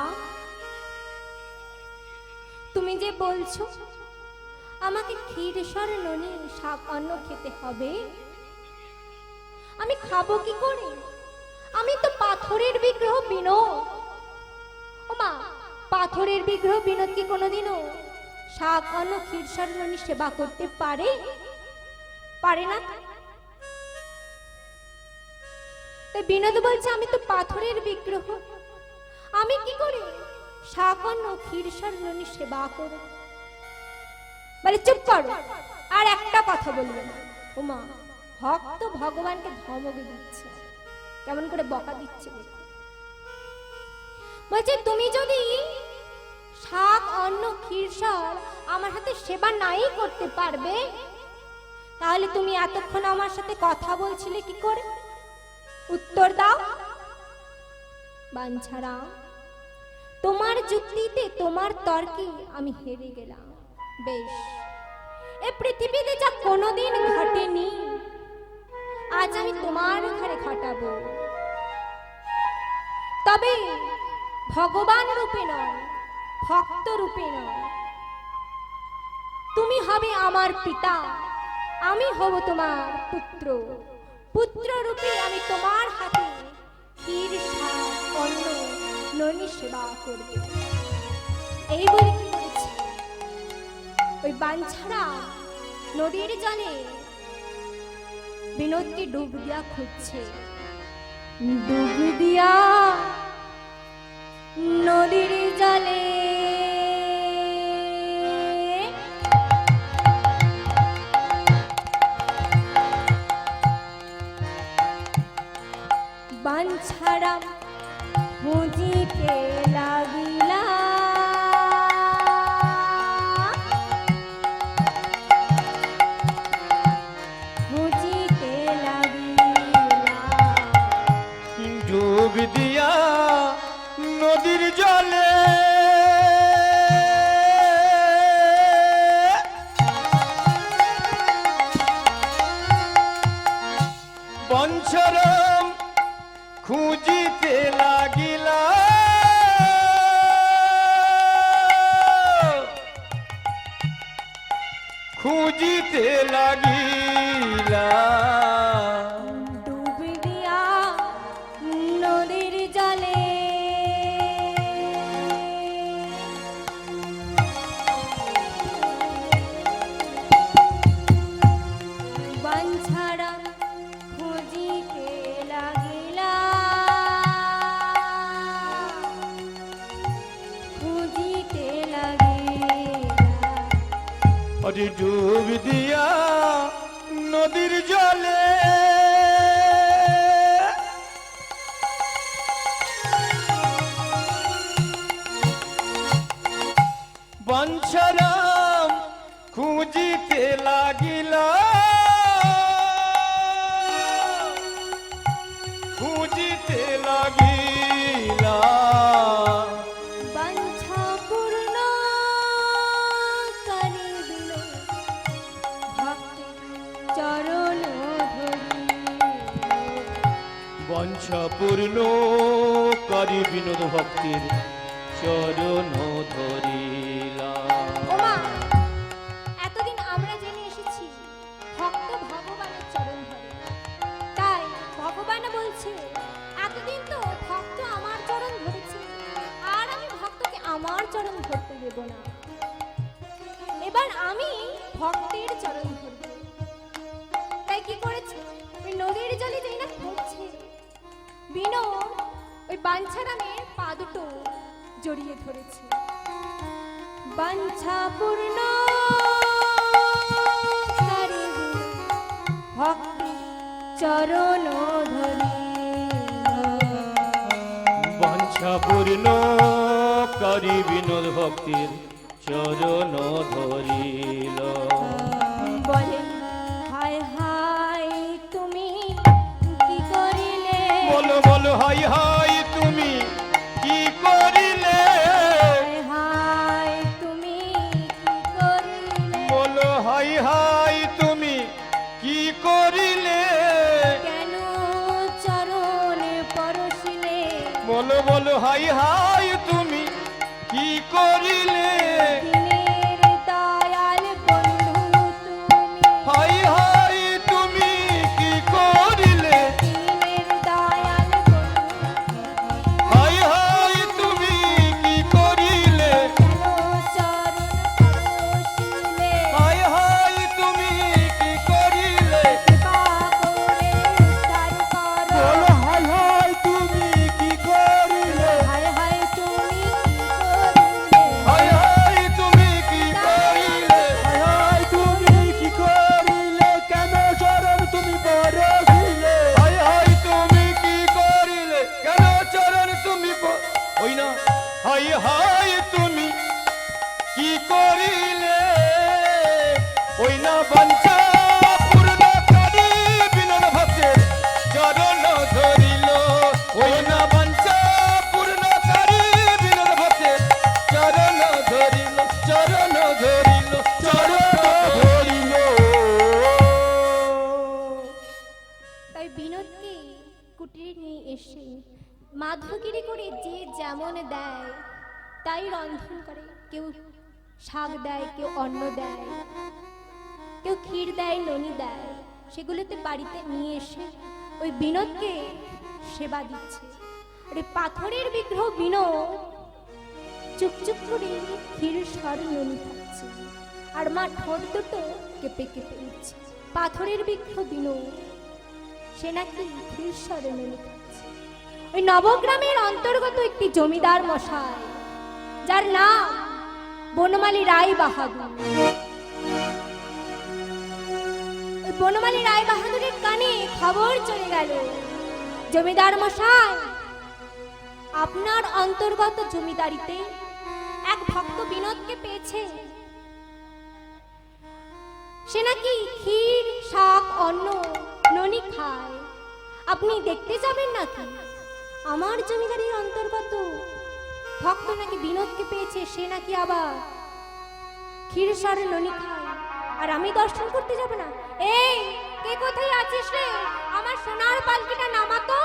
তুমি যে বলছো আমাকে ক্ষীরেশ্বর ননি শাক অন্ন খেতে হবে, আমি খাবো কি করে? আমি তো পাথরের বিগ্রহ বিনোদ। ও মা, পাথরের বিগ্রহ বিনোদ কি কোনোদিনও শাক অন্ন ক্ষীরসার ননি সেবা করতে পারে? পারে না। তাই বিনোদ বলছে আমি তো পাথরের বিগ্রহ, আমি কি করে শাক অন্ন ক্ষীরসার ননি সেবা করব? বলে চুপ করো, আর একটা কথা বলবে না। ও মা, ভক্ত ভগবানকে ধমক দিচ্ছে, কেমন করে বকা দিচ্ছে। বলছে তুমি যদি শাক অন্ন ক্ষীরসার আমার হাতে সেবা নাই করতে পারবে, তাহলে তুমি এতক্ষণ আমার সাথে কথা বলছিলে কি করে? উত্তর দাও। বাঞ্ছারা, তোমার যুক্তিতে তোমার তর্কে আমি হেরে গেলাম। বেশ, এ পৃথিবীতে যা কোনোদিন ঘটেনি, আজ আমি তোমার ঘরে ঘটাবো। তবে ভগবান রূপে নয়, ভক্ত রূপে নয়। তুমি হবে আমার পিতা, আমি হব তোমার পুত্র। পুত্র রূপে আমি তোমার হাতে ক্ষীর শাক অন্ন ননি সেবা করব। এই বলে কি করেছে? ওই বাঞ্ছারা নদীর জলে বিনোদকে ডুব দিয়া খুঁজছে। ডুব দিয়া নদীর জলে বাঞ্ছারা খুঁজিতে লাগিলা খুঁজিতে লাগিলা ডুব দিয়া নদীর জলে বঞ্চরম খুঁজিতে লাগিলা খুঁজিতে লাগিলা ডুব দিয়া নদীর জলে বাঞ্ছারা খুঁজিতে লাগিলা খুঁজিতে লাগিলা আরে ডুব দিয়া নদীর জলে বঞ্চরম খুঁজিতে লাগিলা খুঁজিতে লাগিলা বাঞ্ছা পূর্ণ করিবিল ভক্তি চরণ ধরি বঞ্ছা পূর্ণ করি বিনোদ ভক্তির চরণ ধরিলা ওমা এতদিন আমরা জেনে এসেছি ভক্ত ভগবানের চরণ ধরে তাই ভগবান বলছে এতদিন তো ভক্ত আমার চরণ ধরেছে আর আমি ভক্তকে আমার চরণ ধরতে দেব না এবার আমি ভক্তের চরণ ধরব তাই কি করেছে ওই নদীর জলে যেই না পড়ছে বিনো ওই বাঞ্ছারামের পা দুটো জড়িয়ে ধরেছে বাঞ্ছা পূর্ণ করিবি ভক্তি চরণ ধরি বঞ্ছা পূর্ণ করি বিনোদ ভক্তির চরণ ধরিল বলে হায় হায় তুমি কি করিলে বলো বলো হাই হাই তুমি কি করিলে হায় হায় তুমি কি করিলে বলো হাই হাই তুমি কি করিলে কেন চরণে পরশিলে বলো বলো হাই হাই তুমি কি করিলে দিনের দয়াল বন্ধু তুমি হাই হাই তুমি কি করিলে দিনের দয়াল বন্ধু হাই হাই তুমি কি করিলে কেন চরণ পরশিলে হাই হাই তুমি কি করিলে কৃপা করে উদ্ধার করো বলো হাই হাই তুমি কি করিলে হায় হায় তুমি কি করিলে হাই হাই তুমি কি করিলে হাই হাই তুমি কি করিলে কেন চরণ তুমি পরশিলে হাই হাই তুমি কি করিলে কেন চরণ তুমি ওই না হাই হাই তুমি কি করিলে ওই না বাঞ্ছা পূর্ণ করি বিনোদ ভক্তের চরণ ধরিল ওই না বাঞ্ছা পূর্ণ করি বিনোদ ভক্তের চরণ ধরিল চরণ ধরিল চরণ ধরিল তাই বিনোদকে কুটিরে নিয়ে এসে মাধবগিরি করে যে যেমন দেয় তাই রন্ধন করে কেউ শাক দেয় কেউ অন্ন দেয় কেউ ক্ষীর দেয় ননি দেয় সেগুলোতে বাড়িতে নিয়ে এসে ওই বিনোদকে সেবা দিচ্ছে আরে পাথরের বিগ্রহ বিনোদ চুপচুপ করে ক্ষীর স্বর ননি খাচ্ছে আর মা ঠোঁট দুটো কেঁপে কেঁপে উঠছে পাথরের বিগ্রহ বিনোদ সে নাকি ক্ষীর স্বরে ননি খাচ্ছে ওই নবগ্রামের অন্তর্গত একটি জমিদার মশাই, যার নাম বনমালী রায় বাহাদুর। ওই বনমালী রায় বাহাদুরের কানে খবর চলে গেল, জমিদার মশাই, আপনার অন্তর্গত জমিদারিতে এক ভক্ত বিনোদকে পেয়েছে। সে নাকি ক্ষীর, শাক, অন্ন, ননি খায়। আপনি দেখতে যাবেন নাকি? আমার জমিদারির অন্তর্গত ভক্ত নাকি বিনোদকে পেয়েছে, সে নাকি আবার ক্ষীর, সার, ননি খায়, আর আমি দর্শন করতে যাব না? এই, কে কোথায় আছিস রে? আমার সোনার পালকিটা নামাতো,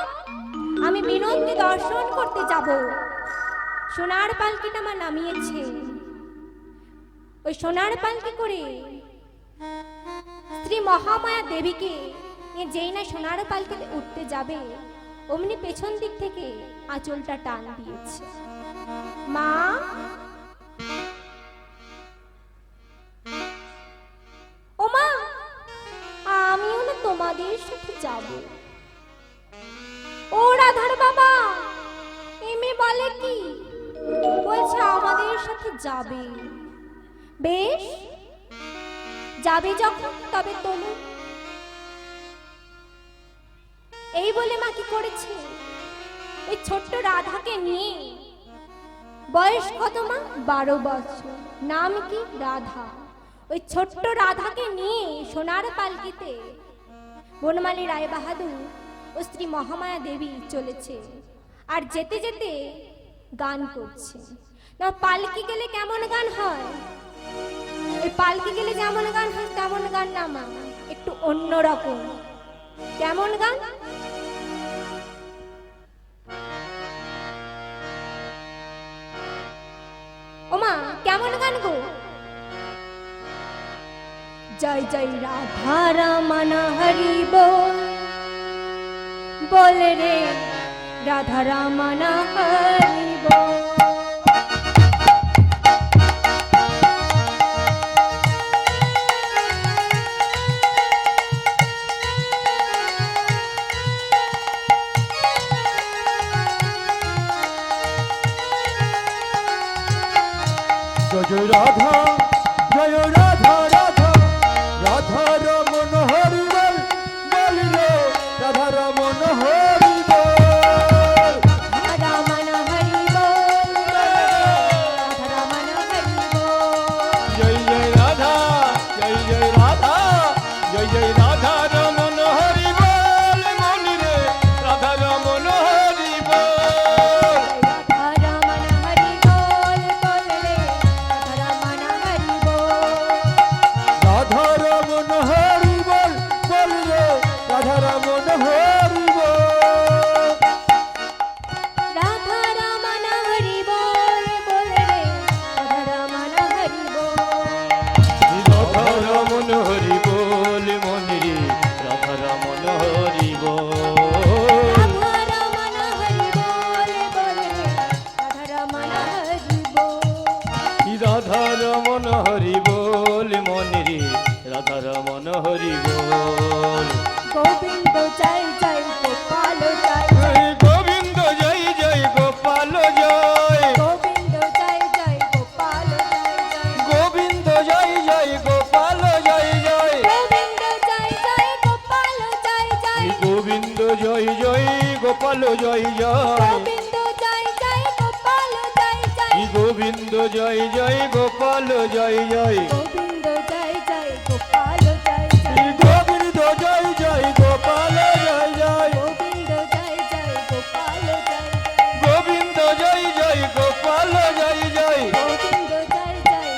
আমি বিনোদকে দর্শন করতে যাব। সোনার পালকিটা মা নামিয়েছে। ওই সোনার পালকি করে শ্রী মহামায়া দেবীকে যেই না সোনার পালকিতে উঠতে যাবে, অমনি পেছন দিক থেকে আঁচলটা টান দিয়েছে। মা, ও মা, আমিও না তোমাদের সাথে যাব। ও রাধার বাবা, এমে বলে কি? বলছে আমাদের সাথে যাবে। বেশ, যাবে যখন তবে তোলো। এই বলে মা কি করেছে, ওই ছোট্ট রাধাকে নিয়ে, বয়স কত মা? 12 বছর, নাম কি? রাধা। ওই ছোট্ট রাধাকে নিয়ে সোনার পালকিতে বনমালী রায় বাহাদুর ও শ্রী মহামায়া দেবী চলেছে। আর যেতে যেতে গান করছে। না, পালকি গেলে কেমন গান হয়? ওই পালকি গেলে যেমন গান হয় তেমন গান না মা, একটু অন্যরকম। কেমন গান? ওমা, কেমন গান গো? জয় জয় রাধা রমন হরি বল, বল রে রাধা রমন হরি বল। জয় রাধা, জয় রাধা, রাধা রাধা রমন হরি বল, বল রে রাধা রমন হরি বল। রমন হরি বল, রাধা রমন হরি বল। জয় জয় রাধা, জয় জয় রাধা, জয় জয় রাধা রমন হরি বল, মন রে রাধা রমন হরি বল। রাধা রমন হরি বল, বল রে রাধা রমন হরি বল। রাধা রমন হরি বল, বল রে রাধা রমন হরি বল। রাধা রমন হরি বল, বল রে রাধা রমন হরি বল। রাধা রমন হরি বল, মন রে রাধা রমন হরি বল। রাধা রমন হরি বল, বল রে রাধা রমন হরি বল। রাধা রমন হরি বল, মন রে রাধা রমন হরি বল। গোবিন্দ জয় জয় গোপাল জয় জয়। জয় গোবিন্দ, জয় জয় গোপাল জয়। গোবিন্দ জয় জয় গোপাল জয় জয়। গোবিন্দ জয় জয় গোপাল জয় জয়। গোবিন্দ জয় জয় গোপাল জয় জয়। গোবিন্দ জয় জয় গোপাল জয় জয়। গোবিন্দ জয় জয় গোপাল জয় জয়। গোবিন্দ জয় জয় গোপাল জয় জয়। গোবিন্দ জয় জয় গোপাল জয় জয়। গোবিন্দ জয় জয় গোপাল জয় জয়। গোবিন্দ জয় জয় গোপাল জয় জয়। গোবিন্দ জয় জয় গোপাল জয় জয়। গোবিন্দ জয় জয় গোপাল জয়।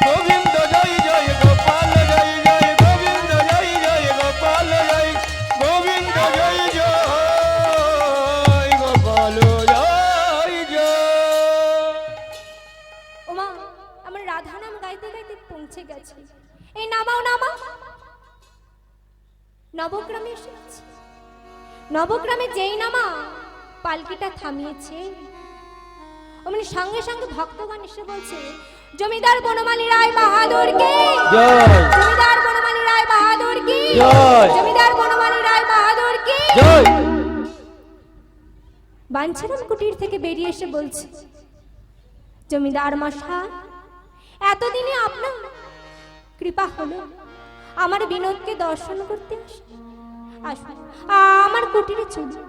গোবিন্দ জয় জয় গোপাল জয় জয়। গোবিন্দ জয় জয় গোপাল জয়। গোবিন্দ জয় জয় গোপাল জয় জয়। ওমা, আমার রাধা নাম গাইতে গাইতে পৌঁছে গেছে। এই নামাও নামা। নবগ্রামে এসেছে। নবগ্রামে যেই নামা পালকিটা থামিয়েছে, অমনি সঙ্গে সঙ্গে ভক্তগণ এসে বলছে, জমিদার বনমালী রায় বাহাদুর কি জয়। জমিদার বনমালী রায় বাহাদুর কি জয়। জমিদার বনমালী রায় বাহাদুর কি জয়। বাঞ্ছারাম কুটির থেকে বেরিয়ে এসে বলছে, জমিদার মশাই, এতদিনে আপনার কৃপা হলো আমার বিনোদকে দর্শন করতে আসুন, আমার কুটিরে চলুন,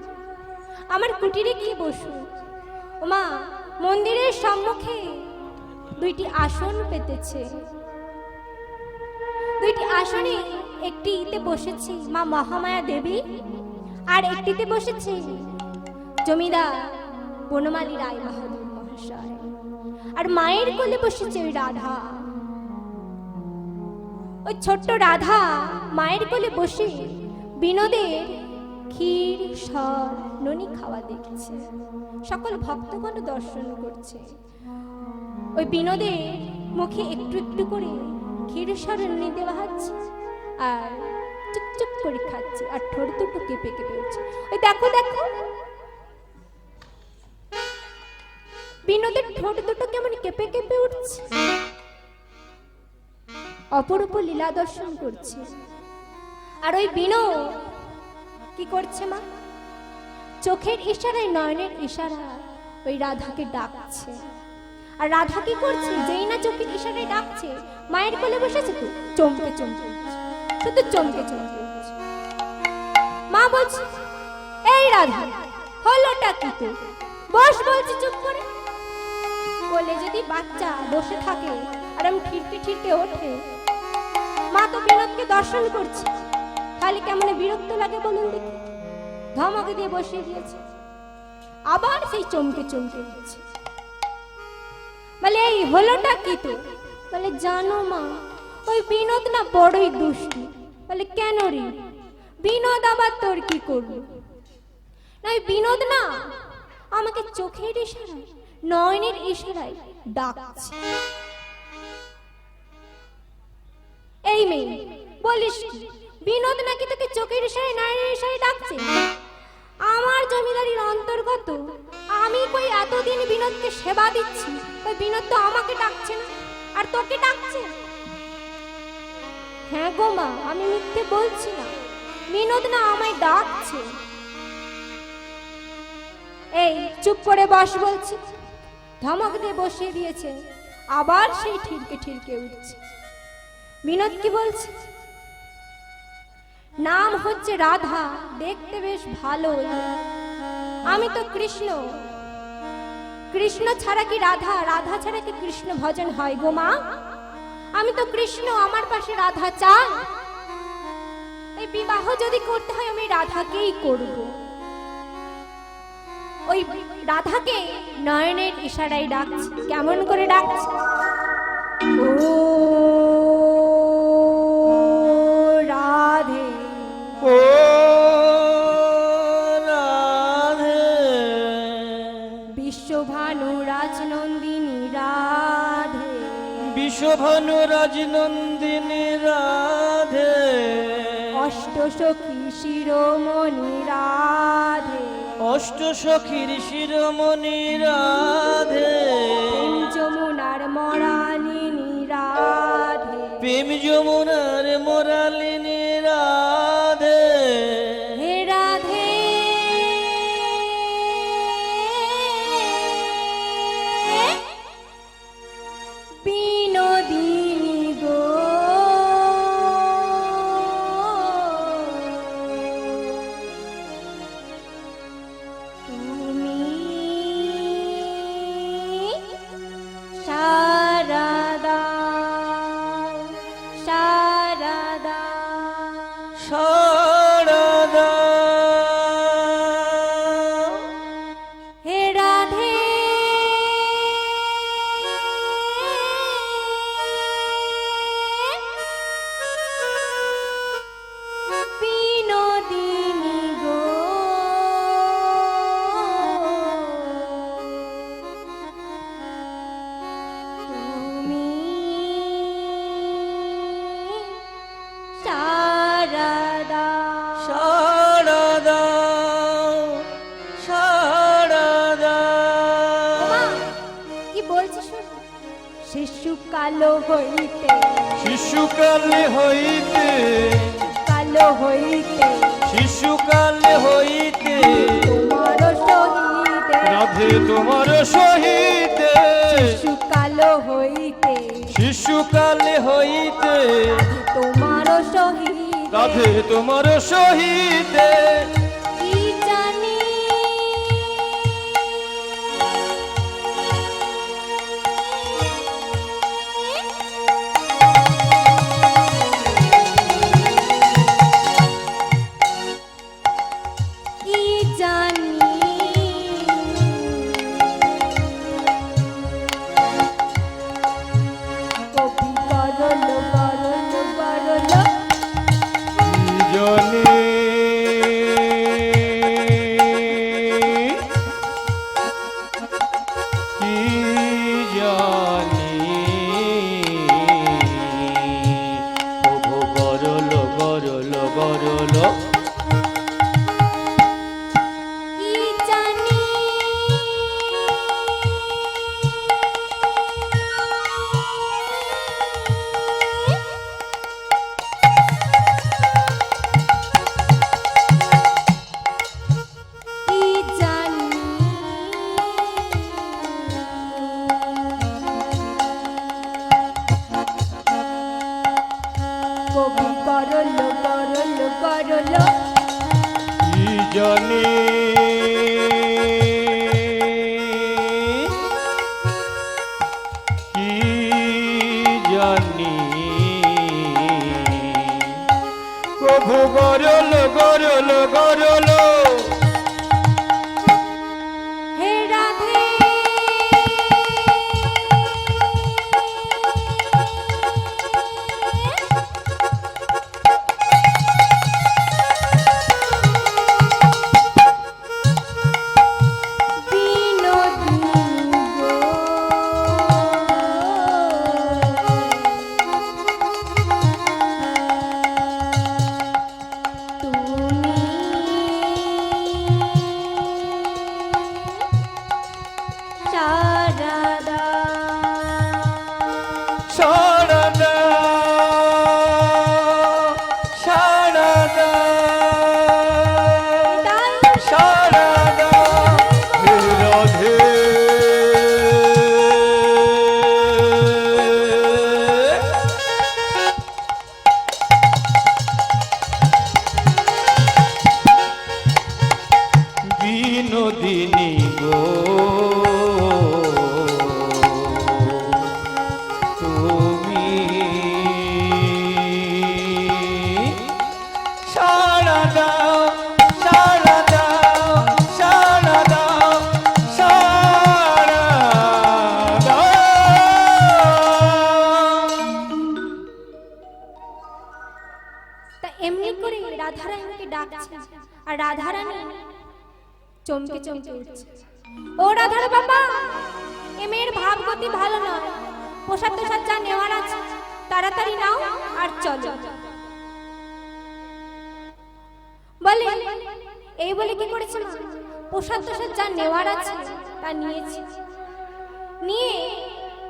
আমার কুটিরে গিয়ে বসুন। ওমা, মন্দিরের সম্মুখে দুইটি আসন পেতেছে, দুইটি আসনে একটিতে বসেছে মা মহামায়া দেবী, আর একটিতে বসেছে জমিদার বনমালী রায় বাহাদুর মহাশয়, আর মায়ের কোলে বসেছে ওই রাধা। ওই ছোট্ট রাধা মায়ের কোলে বসে বিনোদের ক্ষীর সর ননি খাওয়া দেখছে, সকল ভক্তগণ দর্শন করছে। ওই বিনোদের মুখে একটু একটু করে ক্ষীর সর ননি দেওয়া হচ্ছে, আর চুপচুপ করে খাচ্ছে, আর ঠোঁট দুটো কেঁপে কেঁপে উঠছে। ওই দেখো দেখো, বিনোদের ঠোঁট দুটো কেমন কেঁপে কেঁপে উঠছে, অপরূপ লীলা দর্শন করছে। আর ওই বিনোদ কি করছে মা? চোখের ইশারায়, নয়নের ইশারা ওই রাধাকে ডাকছে। আর রাধা কি করছে? যেই না চোখের ইশারায় ডাকছে, মায়ের কোলে বসেছে তো চমকে চমকে উঠছে, শুধু চমকে চমকে উঠছে। মা বলছে, এই রাধা, হলোটা কি তো? বস বলছি চুপ করে। কোলে যদি বাচ্চা বসে থাকে আর আমি ঠিরকে ঠিরকে ওঠে, মা তো বিনোদকে দর্শন করছে, খালি কেমন বিরক্ত লাগে বলুন দেখি। ধমকে দিয়ে বসিয়ে দিয়েছে, আবার সেই চমকে চমকে উঠছে। বলে, এই হলোটা কি তো? বলে, জানো মা, ওই বিনোদ না বড়ই দুষ্টু। বলে, কেন রে? বিনোদ আবার তোর কি করলো? না, ওই বিনোদ না আমাকে চোখের ইশারায়, নয়নের ইশারায় ডাকছে। এই মেয়ে, বলিস কি? বিনোদ নাকি তোকে চোখের ইশারায়, নয়নের ইশারায় ডাকছে? আমার জমিদারির অন্তর্গত, আমি কই এতদিন বিনোদকে সেবা দিচ্ছি, ওই বিনোদ তো আমাকে ডাকছে না, আর তোকে ডাকছে। হ্যাঁ গো মা, আমি মিথ্যে বলছি না, বিনোদ না আমায় ডাকছে। এই চুপ করে বস বলছি। ধমক দিয়ে বসিয়ে দিয়েছে, আবার সেই ঠিরকে ঠিরকে উঠছে। বিনোদ কি বলছে? নাম হচ্ছে রাধা, দেখতে বেশ ভালো, আমি তো কৃষ্ণ। কৃষ্ণ ছাড়া কি রাধা, রাধা ছাড়া কি কৃষ্ণ ভজন হয় গো মা? আমি তো কৃষ্ণ, আমার পাশে রাধা চাই। এই বিবাহ যদি করতে হয় আমি রাধাকেই করব। ওই রাধাকে নয়নের ইশারায় ডাকছে। কেমন করে ডাকছে? ও রাধে, ও রাধে, বিশ্বভানু রাজনন্দিনী রাধে, বিশ্বভানু রাজনন্দিনী রাধে, অষ্টসখী শিরোমণি রাধে, অষ্টসখীর শিরোমণি রাধে, প্রেম যমুনার মরালিনী রাধে, প্রেম যমুনার মোরালিনী রাধে। হে রাধে, বিনোদিনী গো, তুমি শারদা, শারদা, শারদা, হে রাধে, বিনোদিনী গো, তুমি শারদা, শারদা, শারদা। ওমা, কি বলছিস? শিশুকালো হইতে, শিশুকালে হইতে, কালো হইতে, শিশুকালে হইতে, তোমার সহিত রাধে তোমার সহিতে শিশুকালো হইতে শিশুকালে হইতে তোমার সহিতে রাধে তোমার সহিতে কি জানি কি জানি কবি করল করল করল জনে কি জানি প্রভু গরল গরল গরল কি জানি কি জানি কবি করল করল করল কি জানি কি জানি প্রভু গরল গরল গরল হে রাধে বিনোদিনী গো তুমি শারদা শারদা শারদা শারদা হে রাধে বিনোদিনী গো তুমি শারদা শারদা শারদা শারদা তা এমনি করে রাধারানীকে ডাকছে আর রাধারানী চমকে চমকে উঠছে ও রাধার বাবা এ মেয়ের ভাবগতি ভালো নয় পোশাক তোশাক যা নেওয়ার আছে তাড়াতাড়ি নাও আর চলো বলে এই বলে কি করেছে মা পোশাক তোশাক যা নেওয়ার আছে তা নিয়েছি নিয়ে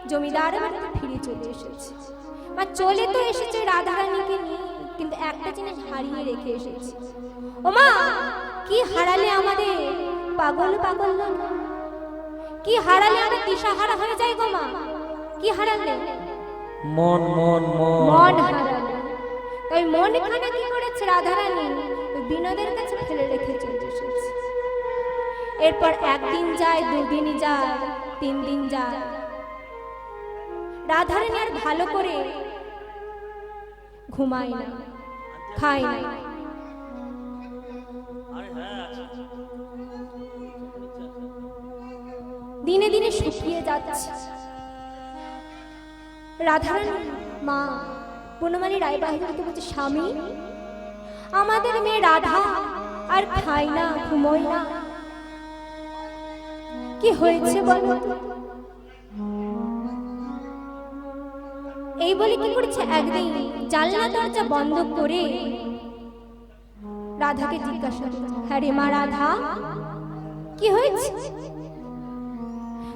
জমিদার বাড়িতে ফিরে চলে এসেছে মা চলে তো এসেছে রাধারানীকে নিয়ে কিন্তু একটা জিনিস হারিয়ে রেখে এসেছে ও মা কি হারালে আমাদের পাগল পাগল না কি হারালে আমরা দিশাহারা হয়ে যাই গো মা কি হারালে মন মন মন হারালে তাই মনখানা কি করেছে রাধারানী ওই বিনোদের কাছে ফেলে রেখে চলে এসেছে এরপর একদিন যায় দুদিন যায় 3 দিন যায় রাধারানী আর ভালো করে ঘুমায় না খায় না দিনে দিনে শুকিয়ে যাচ্ছে রাধারানী মা বনমালী রায়বাহিনীকে বলছে স্বামী আমাদের মেয়ে রাধা আর খায় না ঘুমোয় না কি হয়েছে বলো এই বলে কি করেছে একদিন জানলা দরজা বন্ধ করে রাধাকে জিজ্ঞাসা করছে হ্যাঁ রে মা রাধা কি হয়েছে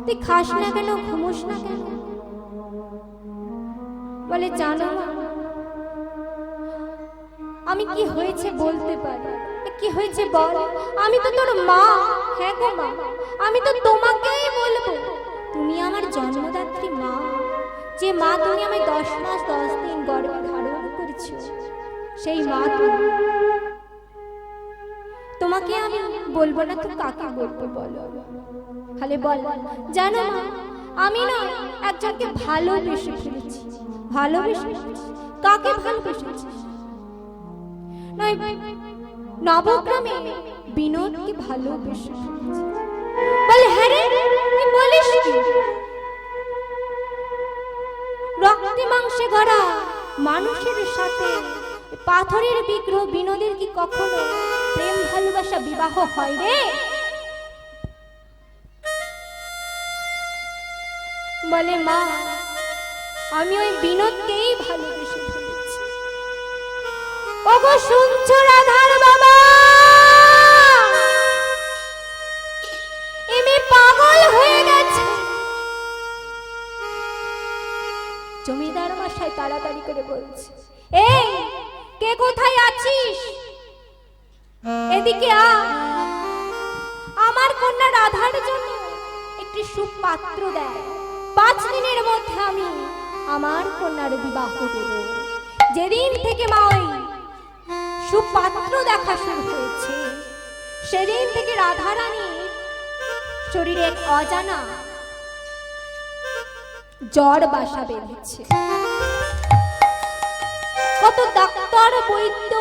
তুই খাস না কেন ঘুমোস না কেন বলে জানো আমি কি হয়েছে বলতে পারি কি হয়েছে বল আমি তো তোর মা হ্যাঁ গো মা, আমি তো তোমাকেই বলবো, তুমি আমার জন্মদাত্রী মা, যে মা তুমি আমায় 10 মাস 10 দিন গর্ভে ধারণ করেছো, সেই মা তুমি। তোমাকে আমি বলবো না তো কাকে বলবো বলো? খালি বল, জানো মা, আমি না একজনকে ভালোবেসে ফেলেছি। ভালোবেসে? কাকে ভালোবেসেছি? নয়, নবগ্রামে বিনোদকে ভালোবেসে ফেলেছি। বলে হ্যাঁ রে, তুই বলিস কি? রক্তে মাংসে গড়া মানুষের সাথে পাথরের বিগ্রহ বিনোদের কি কখনো প্রেম ভালোবাসা বিবাহ হয় রে? বলে মা, আমি ওই বিনোদকেই ভালোবেসে ফেলেছি। ওগো শুনছো রাধার বাবা, এমনি পাগল হয়ে গেছে। জমিদার মশাই তাড়াতাড়ি করে বলছে, এই কে কোথায় আছিস? এদিকে আ, আমার কন্যা রাধার জন্য একটি সুপাত্র দেয়। 5 দিনের মধ্যে আমি আমার কন্যার বিবাহ দেব। যেদিন থেকে মা ওই সুপাত্র দেখা শুরু হয়েছে, সেদিন থেকে রাধারানীর শরীরে এক অজানা জ্বর বাসা বেঁধেছে। কত ডাক্তার বৈদ্য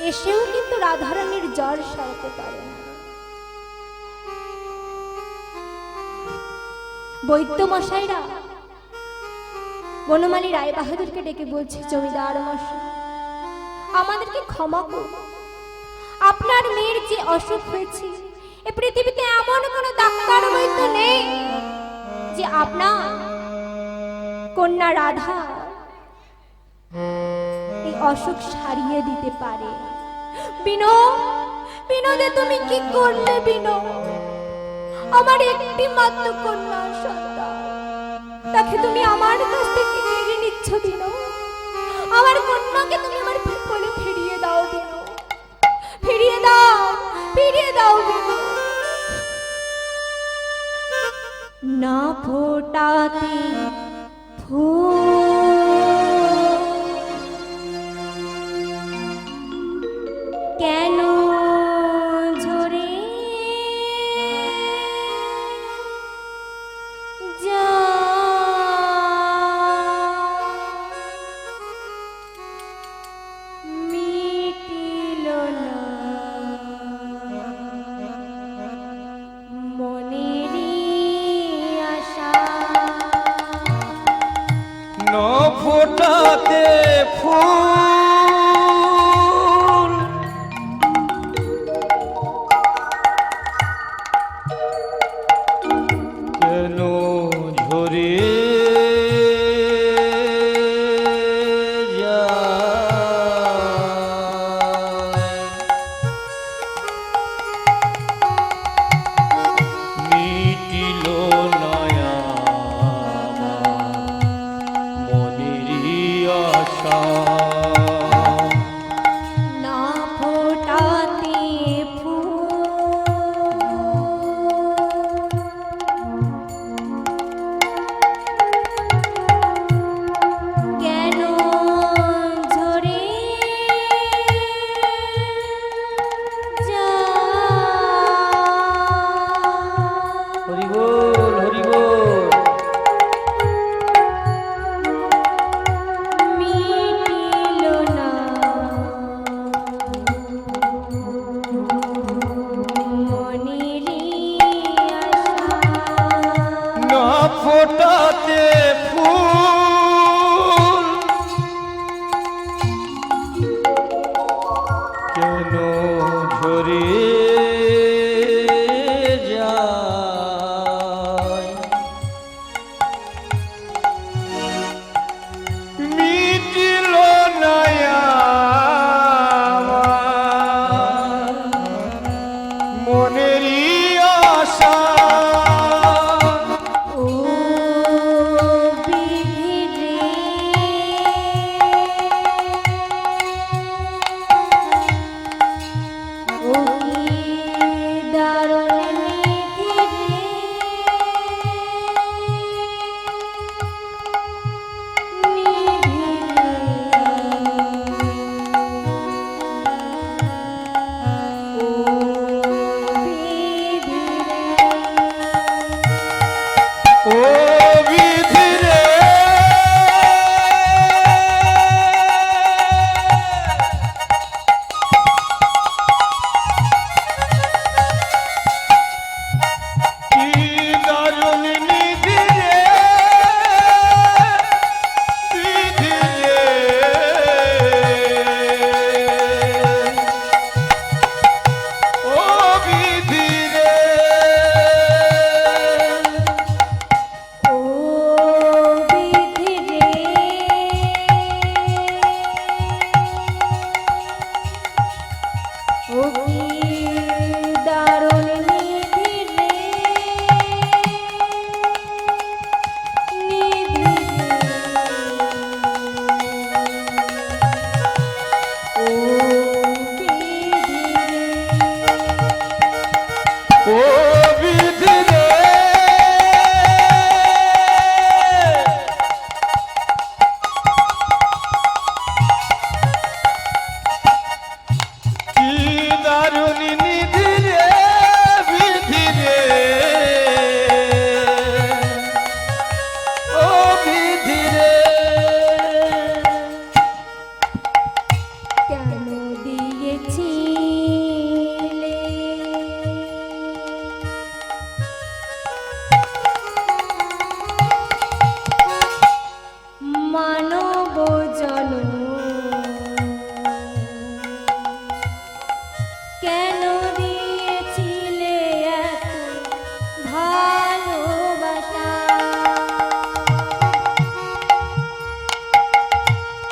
এসেও কিন্তু রাধারানীর জ্বর সারাতে পারে না। বৈদ্য মশাইরা বনমালী রায় বাহাদুরকে ডেকে বলছে, জমিদার মশাই, আমাদেরকে ক্ষমা করুন। আপনার মেয়ের যে অসুখ হয়েছে, এ পৃথিবীতে এমন কোনো ডাক্তার বৈদ্য নেই যে আপনার কন্যা রাধা এই অসুখ সারিয়ে দিতে পারে। বিনোদে তুমি কি করলে? আমার একটি মাত্র কন্যা সন্তান, তাকে তুমি আমার কাছ থেকে কেড়ে নিচ্ছ। আমার কন্যাকে তুমি আমার কোলে ফিরিয়ে দাও। ফিরিয়ে দাও। না ফোটাতে ফুল কেন ঝরে মিটিল না মনেরই আশা। ন ফোটাতে ফুল কেন ঝরে মিটিল নয়া মনেরই আশা। না ফোটাতে কেন ঝরে হরি বল, হরি বল। মিটিল না মনেরই আশা। না ফোটাতে ফুল কেন ঝরে যায়। মিটিল না আমার মনেরই আশা। ও বিধি রে, ও কি দারুণ নিধি রে, নিধি রে, ও বিধি রে। ও বিধি রে, কি দারুণ নিধি রে, বিধি রে, ও বিধি রে। কেন দিয়েছিলে মানব জনম, কেন দিয়েছিলে এত ভালোবাসা,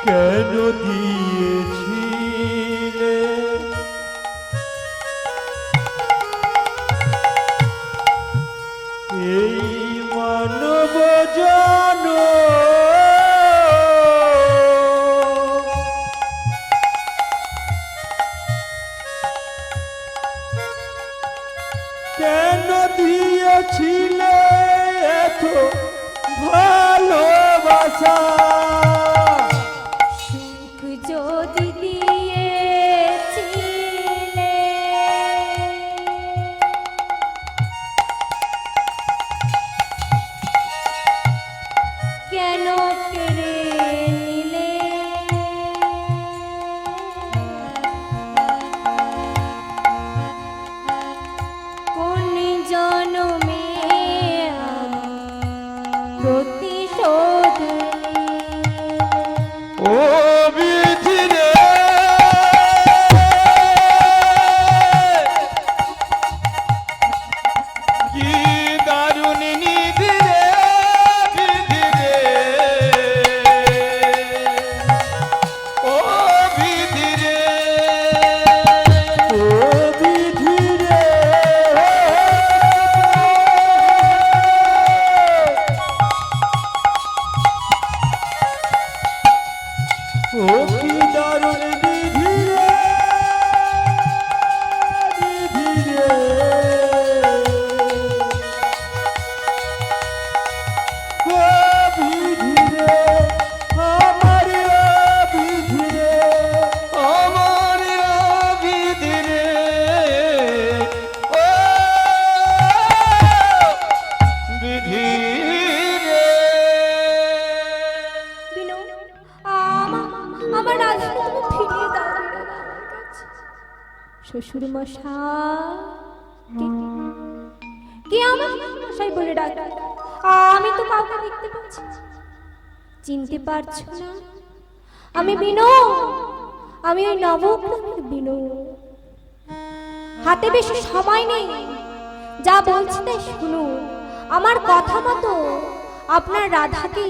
কেন দিয়েছিলে এই মানব জন, কেন দিয়েছিলে এত ভালোবাসা, সুখ যদি দিয়েছিলে কেন কেড়ে নিলে, কোন জনমে প্রতিশোধ ও বিধি রে, কি দারুণ নিধি রে, বিধি রে, ও বিধি রে, ও বিধি রে, ও কি দারুণ বিধি রে, বিধি রে, ও বিধি রে, আমার বিধি রে, আমার বিধি রে, ও বিধি রে। বিনু, আমার রাধাকে তুমি ফিরিয়ে দাও বিনু আমার কাছে। শ্বশুর মশাই, কে আমার মশাই বলে ডাকে? আমি তো কাউকে দেখতে পাচ্ছি না। চিনতে পারছো না? আমি বিনু, আমি ওই নবগ্রামের বিনু। হাতে বেশি সময় নেই, যা বলছি তাই শুনুন। আমার কথা মতো আপনার রাধাকে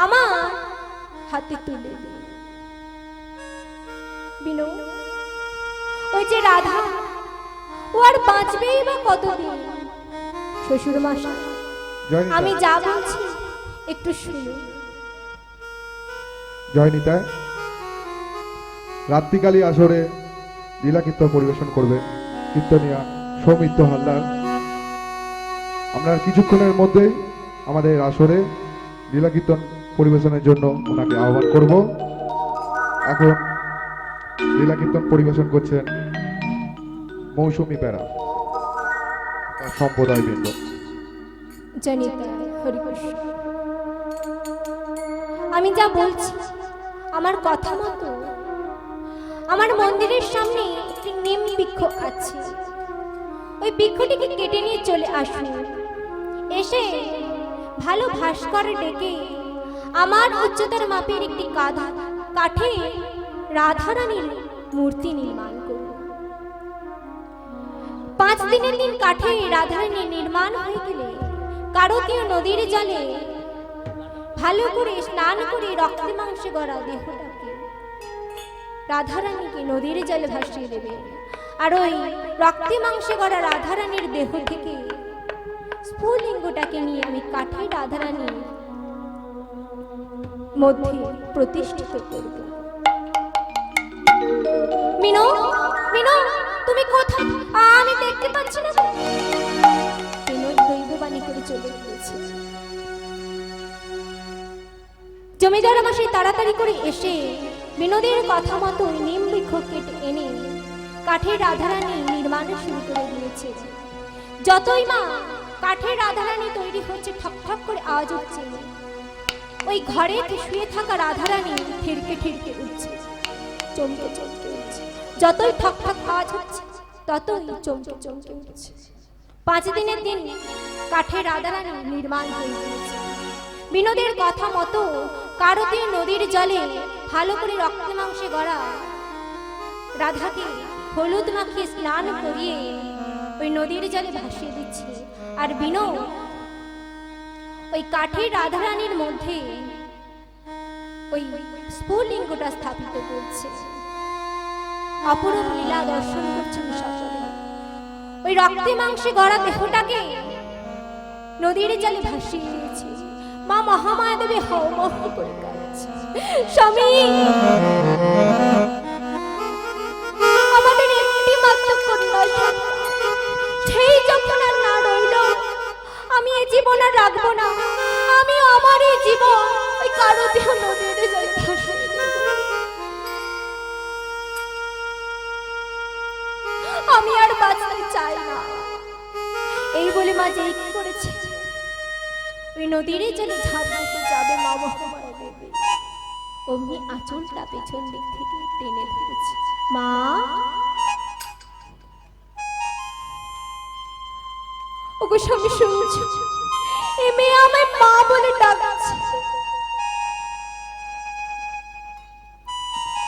আমার হাতে তুলে দিন। বিনু, ওই যে রাধা, ও আর বাঁচবেই বা কতদিন? শ্বশুর মশাই, জয়নিতা, আমি যা বলছি একটু শুনুন। জয়নিতায় রাত্রিকালী আসরে লীলা কীর্তন পরিবেশন করবেন কীর্তনিয়া সৌমিত্র হালদার। আমরা কিছুক্ষণের মধ্যেই আমাদের আসরে লীলা কীর্তন পরিবেশনের জন্য ওনাকে আহ্বান করব। এখন লীলা কীর্তন পরিবেশন করছেন মৌসুমী প্যারা তার সম্প্রদায় বৃন্দ। জনিতা হরিকৃষ্ণ, আমি যা বলছি আমার কথা মতো আমার মন্দিরের সামনে একটি নিম বৃক্ষ আছে, ওই বৃক্ষটিকে কেটে নিয়ে চলে আসুন। এসে ভালো ভাস্কর ডেকে আমার উচ্চতার মাপের একটি কাঠে রাধারানীর মূর্তি নির্মাণ করুন। 5 দিনের দিন কাঠে রাধারানী নির্মাণ হয়ে গেলে কারকীয় নদীর জলে ভালো করে স্নান করে রক্তে মাংসে গড়া দেহটাকে রাধারানীকে নদীর জলে ভাসিয়ে দেবে। আর ওই রক্তে মাংসে গড়া রাধারানীর দেহ থেকে স্ফুলিঙ্গটাকে নিয়ে আমি কাঠের রাধারানীর মধ্যে প্রতিষ্ঠিত করব। মিনু, মিনু, তুমি কোথায়? আমি দেখতে পাচ্ছি না। বিনোদ দৈববাণী করে চলে গিয়েছে। জমিদার মশাই তাড়াতাড়ি করে এসে বিনোদের কথা মতো নিম বৃক্ষ কেটে এনে কাঠের রাধারানী নির্মাণ শুরু করে দিয়েছে। যতই মা কাঠের রাধারানী তৈরি হচ্ছে, ঠক ঠক করে আওয়াজ হচ্ছে। ওই ঘরে শুয়ে থাকা রাধারানী ঠিরকে ঠিরকে উঠছে, চমকে চমকে উঠছে। যতই ঠক ঠক আওয়াজ হচ্ছে ততই চমকে চমকে উঠছে। 5 দিনের দিন কাঠের রাধারানী নির্মাণ হয়ে গিয়েছে। বিনোদের কথা মতো কারতে নদীর জলে ভালো করে রক্তে মাংসে গড়া রাধাকে হলুদ মাখিয়ে স্নান করিয়ে ওই নদীর জলে ভাসিয়ে দিচ্ছে। আর বিনোদ ওই কাঠের রাধারানীর মধ্যে ওই স্ফুলিঙ্গটা স্থাপিত করছে। অপরূপ লীলা দর্শন করছেন সকলে। ওই রক্তে মাংসে গড়া দেহটাকে নদীর জলে ভাসিয়ে দিয়েছে। মা মহামায়া দেবী হৌমহ করে কাঁদছে। স্বামী, আমাদের একটি মাত্র কন্যা সন্তান, সেই যখন আর না রইল, আমি এই জীবন আর রাখবো না। আমি আমার এই জীবন ওই কারোতেহ নদীর জলে ভাসিয়ে দেব। আমি আর বাঁচতে চাই না। এই বলে মা যে কি করেছে, ওই নদীর জলে ঝাঁপ দিতে যাবে মা মহামায়া দেবী, অমনি আঁচলটা পেছন দিক থেকে টেনে ধরেছে। মা, ওগো স্বামী শুনছো? এ মেয়ে আমায় মা বলে ডাকছে।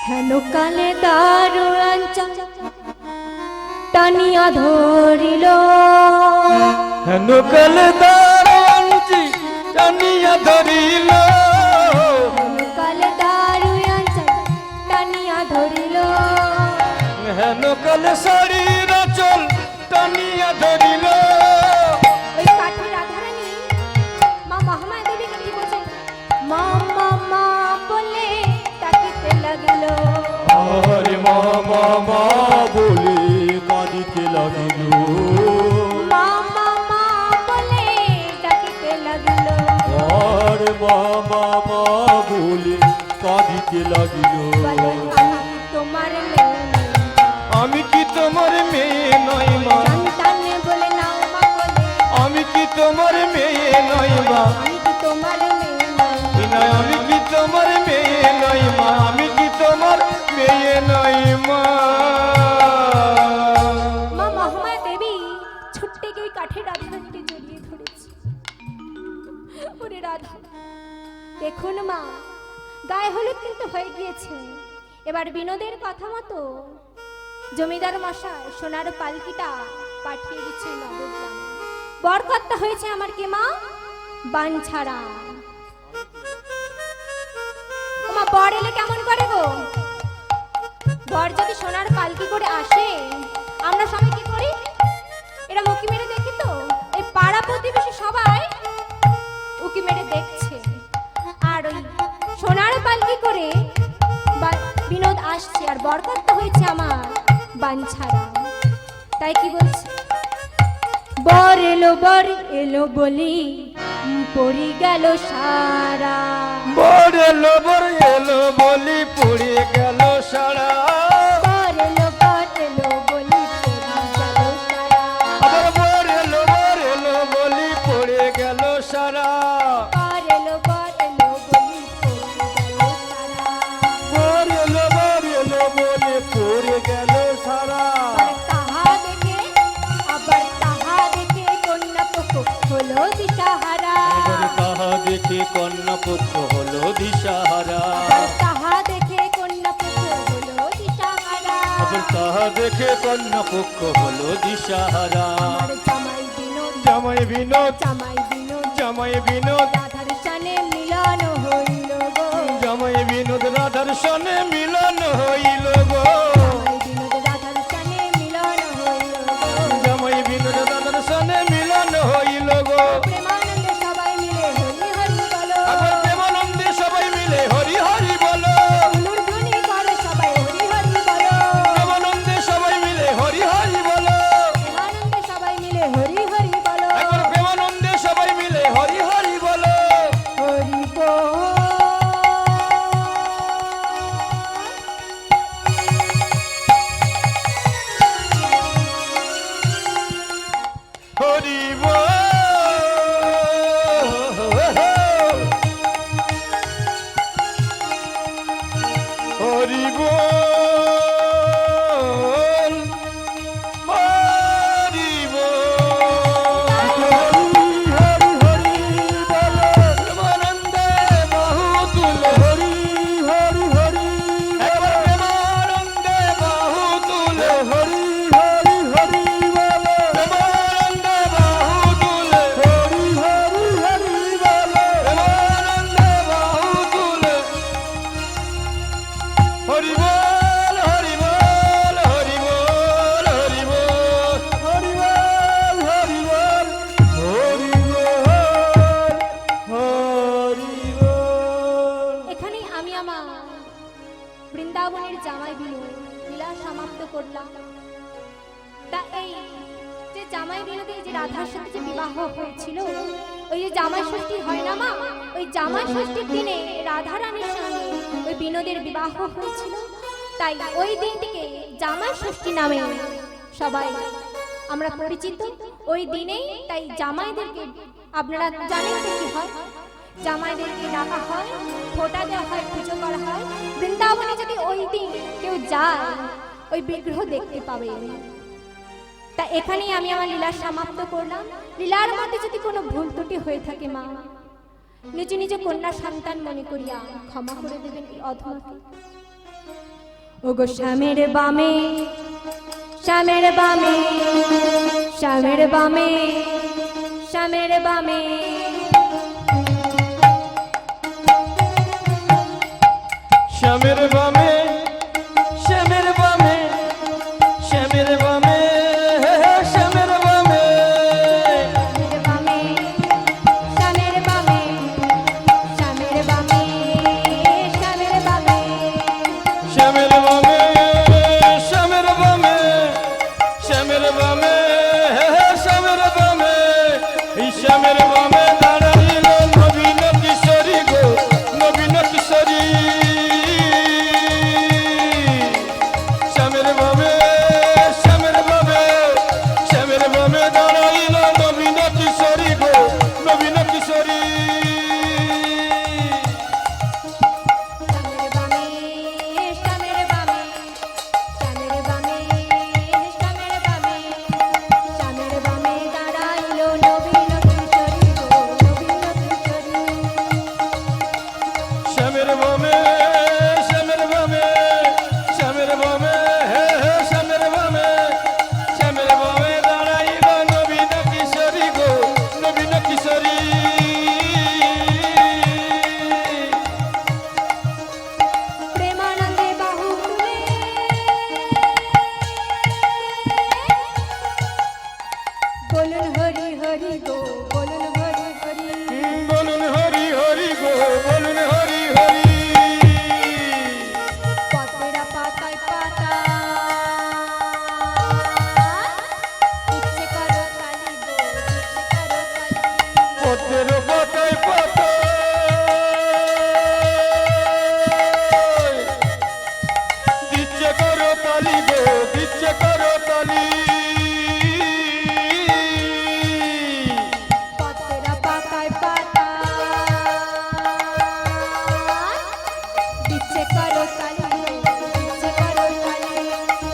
হেন কালে দারুণ টানিয়া ধরিল, হেন কালে দারুণজি টানিয়া ধরিল, কালে দারুণ টানিয়া ধরিল, হেন কালে শরীর চল টানিয়া ধরিল। ওই কাঠের রাধারানী মা মহামায়া দেবীকে কি বলছে? মা মা মা বলে ডাকিতে লাগিল। আরে মা মা মা বলে কাঁদিতে লাগিল, মা মা মা বলে ডাকিতে লাগিল। আরে মা মা মা বলে কাঁদিতে লাগিল। বলে আমি তোমার মেয়ে নই। আমি কি তোমার মেয়ে নই মা? সন্তানে বলে নাও মা বলে। আমি কি তোমার মেয়ে নই মা? আমি কি তোমার মেয়ে নই? বিনয় আমি কি তোমার মেয়ে নই মা? আমি কি তোমার মেয়ে নই মা? মা মহামায়া দেবী ছুট্টে গিয়ে কাঠের রাধারানীকে জড়িয়ে ধরেছে। ওরে রাধা, দেখুন মা, গায়ে হলুদ কিন্তু হয়ে গিয়েছে। এবার বিনোদের কথা মতো জমিদার মশাই সোনার পালকিটা পাঠিয়ে দিচ্ছে নবগ্রামে। বরকর্তা হয়েছে আমার কে মা? বাঞ্ছারা। মা বর এলে কেমন করে গো? বর যদি সোনার পালকি করে আসে, আমরা সবাই কি করি? এরা উকি মেরে দেখি তো, এই পাড়া প্রতিবেশী সবাই উকি মেরে দেখছে। আর ওই সোনার পালকি করে বিনোদ আসছে, আর বরকর্তা হয়েছে আমার বাঞ্ছারা। তাই কি বলছে? বর এলো বলি পড়ি গেল সারা। বর এলো বলি পড়ে গেল সারা। বর এলো বলি পড়ি গেল সারা। আবার বর এলো বলি পড়ে গেল সারা। বর এলো বলি পড়ি গেল সারা। বর এলো বলি পড়ে গেল সারা। আবার তাহা দেখে কন্যা পক্ষ হলো দিশাহারা। আবার তাহা দেখে কন্যা পক্ষ হলো দিশাহারা। আবার তাহা দেখে কন্যা পক্ষ হলো দিশাহারা। আবার তাহা দেখে কন্যা পক্ষ হলো দিশাহারা। আমার জামাই বিনোদ, জামাই বিনোদ, জামাই বিনোদ, জামাই বিনোদ, রাধার সানে মিলন হইল গো। জামাই বিনোদ রাধা রাধার সনে মিলন হইল গো জামাই বিনোদ রাধার সনে মিলন হইল গো। জামাই বিনোদ রাধার সনে মিলন হইল গো প্রেমানন্দে সবাই মিলে হরি হরি বলো। আবার প্রেমানন্দে সবাই মিলে হরি হরি বলো প্রেমানন্দে সবাই মিলে হরি হরি বলো। প্রেমানন্দে সবাই মিলে হরি হরি বলো একবার প্রেমানন্দে সবাই মিলে হরি হরি বলো। হরি বল হরি বল। হরি বল। হরি বল। প্রেমানন্দে বাহু তুলে হরি হরি হরি। একবার প্রেমানন্দে বাহু তুলে হরি হরি হরি বলো। প্রেমানন্দে বাহু তুলে হরি হরি হরি বলো। প্রেমানন্দে বাহু তুলে হরি বল হরি বল হরি বল হরি বল হরি বল হরি বল হরি বল হরি বল। এখানেই আমি আমার বৃন্দাবনের জামাই বিনোদ লীলা সমাপ্ত করলাম। তা এই যে জামাই বিনোদে যে রাধার সাথে যে বিবাহ হয়েছিল, ওই যে জামাই ষষ্ঠী হয় না মা, ওই জামাই ষষ্ঠীর দিনে রাধা রানীর সঙ্গে ওই বিনোদের বিবাহ হয়েছিল। তাই ওই দিনটিকে জামাই ষষ্ঠী নামে সবাই আমরা পরিচিত। ওই দিনেই তাই জামাইদেরকে আপনারা জানেন তো কি হয়, জামাইদেরকে ডাকা হয়, ফোঁটা দেওয়া হয়, পুজো করা হয়। বৃন্দাবনে যদি ওই দিন কেউ যায় ওই বিগ্রহ দেখতে পাবে। তা এখানেই আমি আমার লীলা সমাপ্ত করলাম। লীলার মধ্যে যদি কোনো ভুল ত্রুটি হয়ে থাকে মা, নিজ নিজ কন্যা সন্তান মনে করিয়া ক্ষমা করে দেবেন এই অধমকে। ওগো শ্যামের বামে শ্যামের বামে শ্যামের বামে শ্যামের বামে শ্যামের বামে শ্যামের বামে শ্যামের বামে শ্যামের বামে শ্যামের বামে শ্যামের বামে শ্যামের বামে শ্যামের বামে শ্যামের বামে শ্যামের বামে শ্যামের বামে শ্যামের বামে এই শ্যামের বামে দাঁড়াইল নবীন কিশোরী গো নবীন কিশোরী। শ্যামের বামে শ্যামের বামে শ্যামের বামে দাঁড়াইল নবীন কিশোরী গো নবীন কিশোরী। শ্যামের বামে শ্যামের বামে শ্যামের বামে শ্যামের বামে শ্যামের বামে দাঁড়াইলো নবীন কিশোরী গো নবীন কিশোরী। শ্যামের বামে শ্যামের বামে শ্যামের বামে শ্যামের বামে শ্যামের বামে দাঁড়াইল নবীন কিশোরী গো নবীন কিশোরী। প্রেমানন্দে বাহু তুলে বলুন হরি হরি গো বলুন হরি হরি। বলুন হরি হরি গো বলুন হরি হরি। পতেরা পাতায় পাতা ইচ্ছে করো কালি গো ইচ্ছে করো কালি। পথের পাতায় পাতায় দিচ্ছে করো তালি গো দিচ্ছে করো তালি। পতেরা পাতায় পাতা ইচ্ছে করো কালি গো ইচ্ছে করো কালি।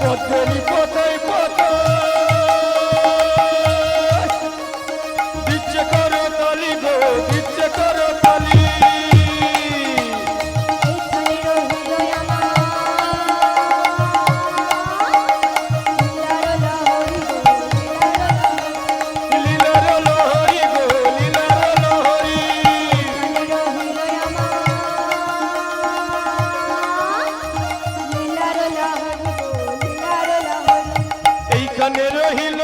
পথের পাতায় পাতায় দিচ্ছে করো তালি গো দিচ্ছে করো তালি। এইখানে রহিল আমার লীলার লহরী গো লীলার লহরী। লীলার লহরী গো লীলার লহরী। এইখানে রহিল আমার জানে রহিল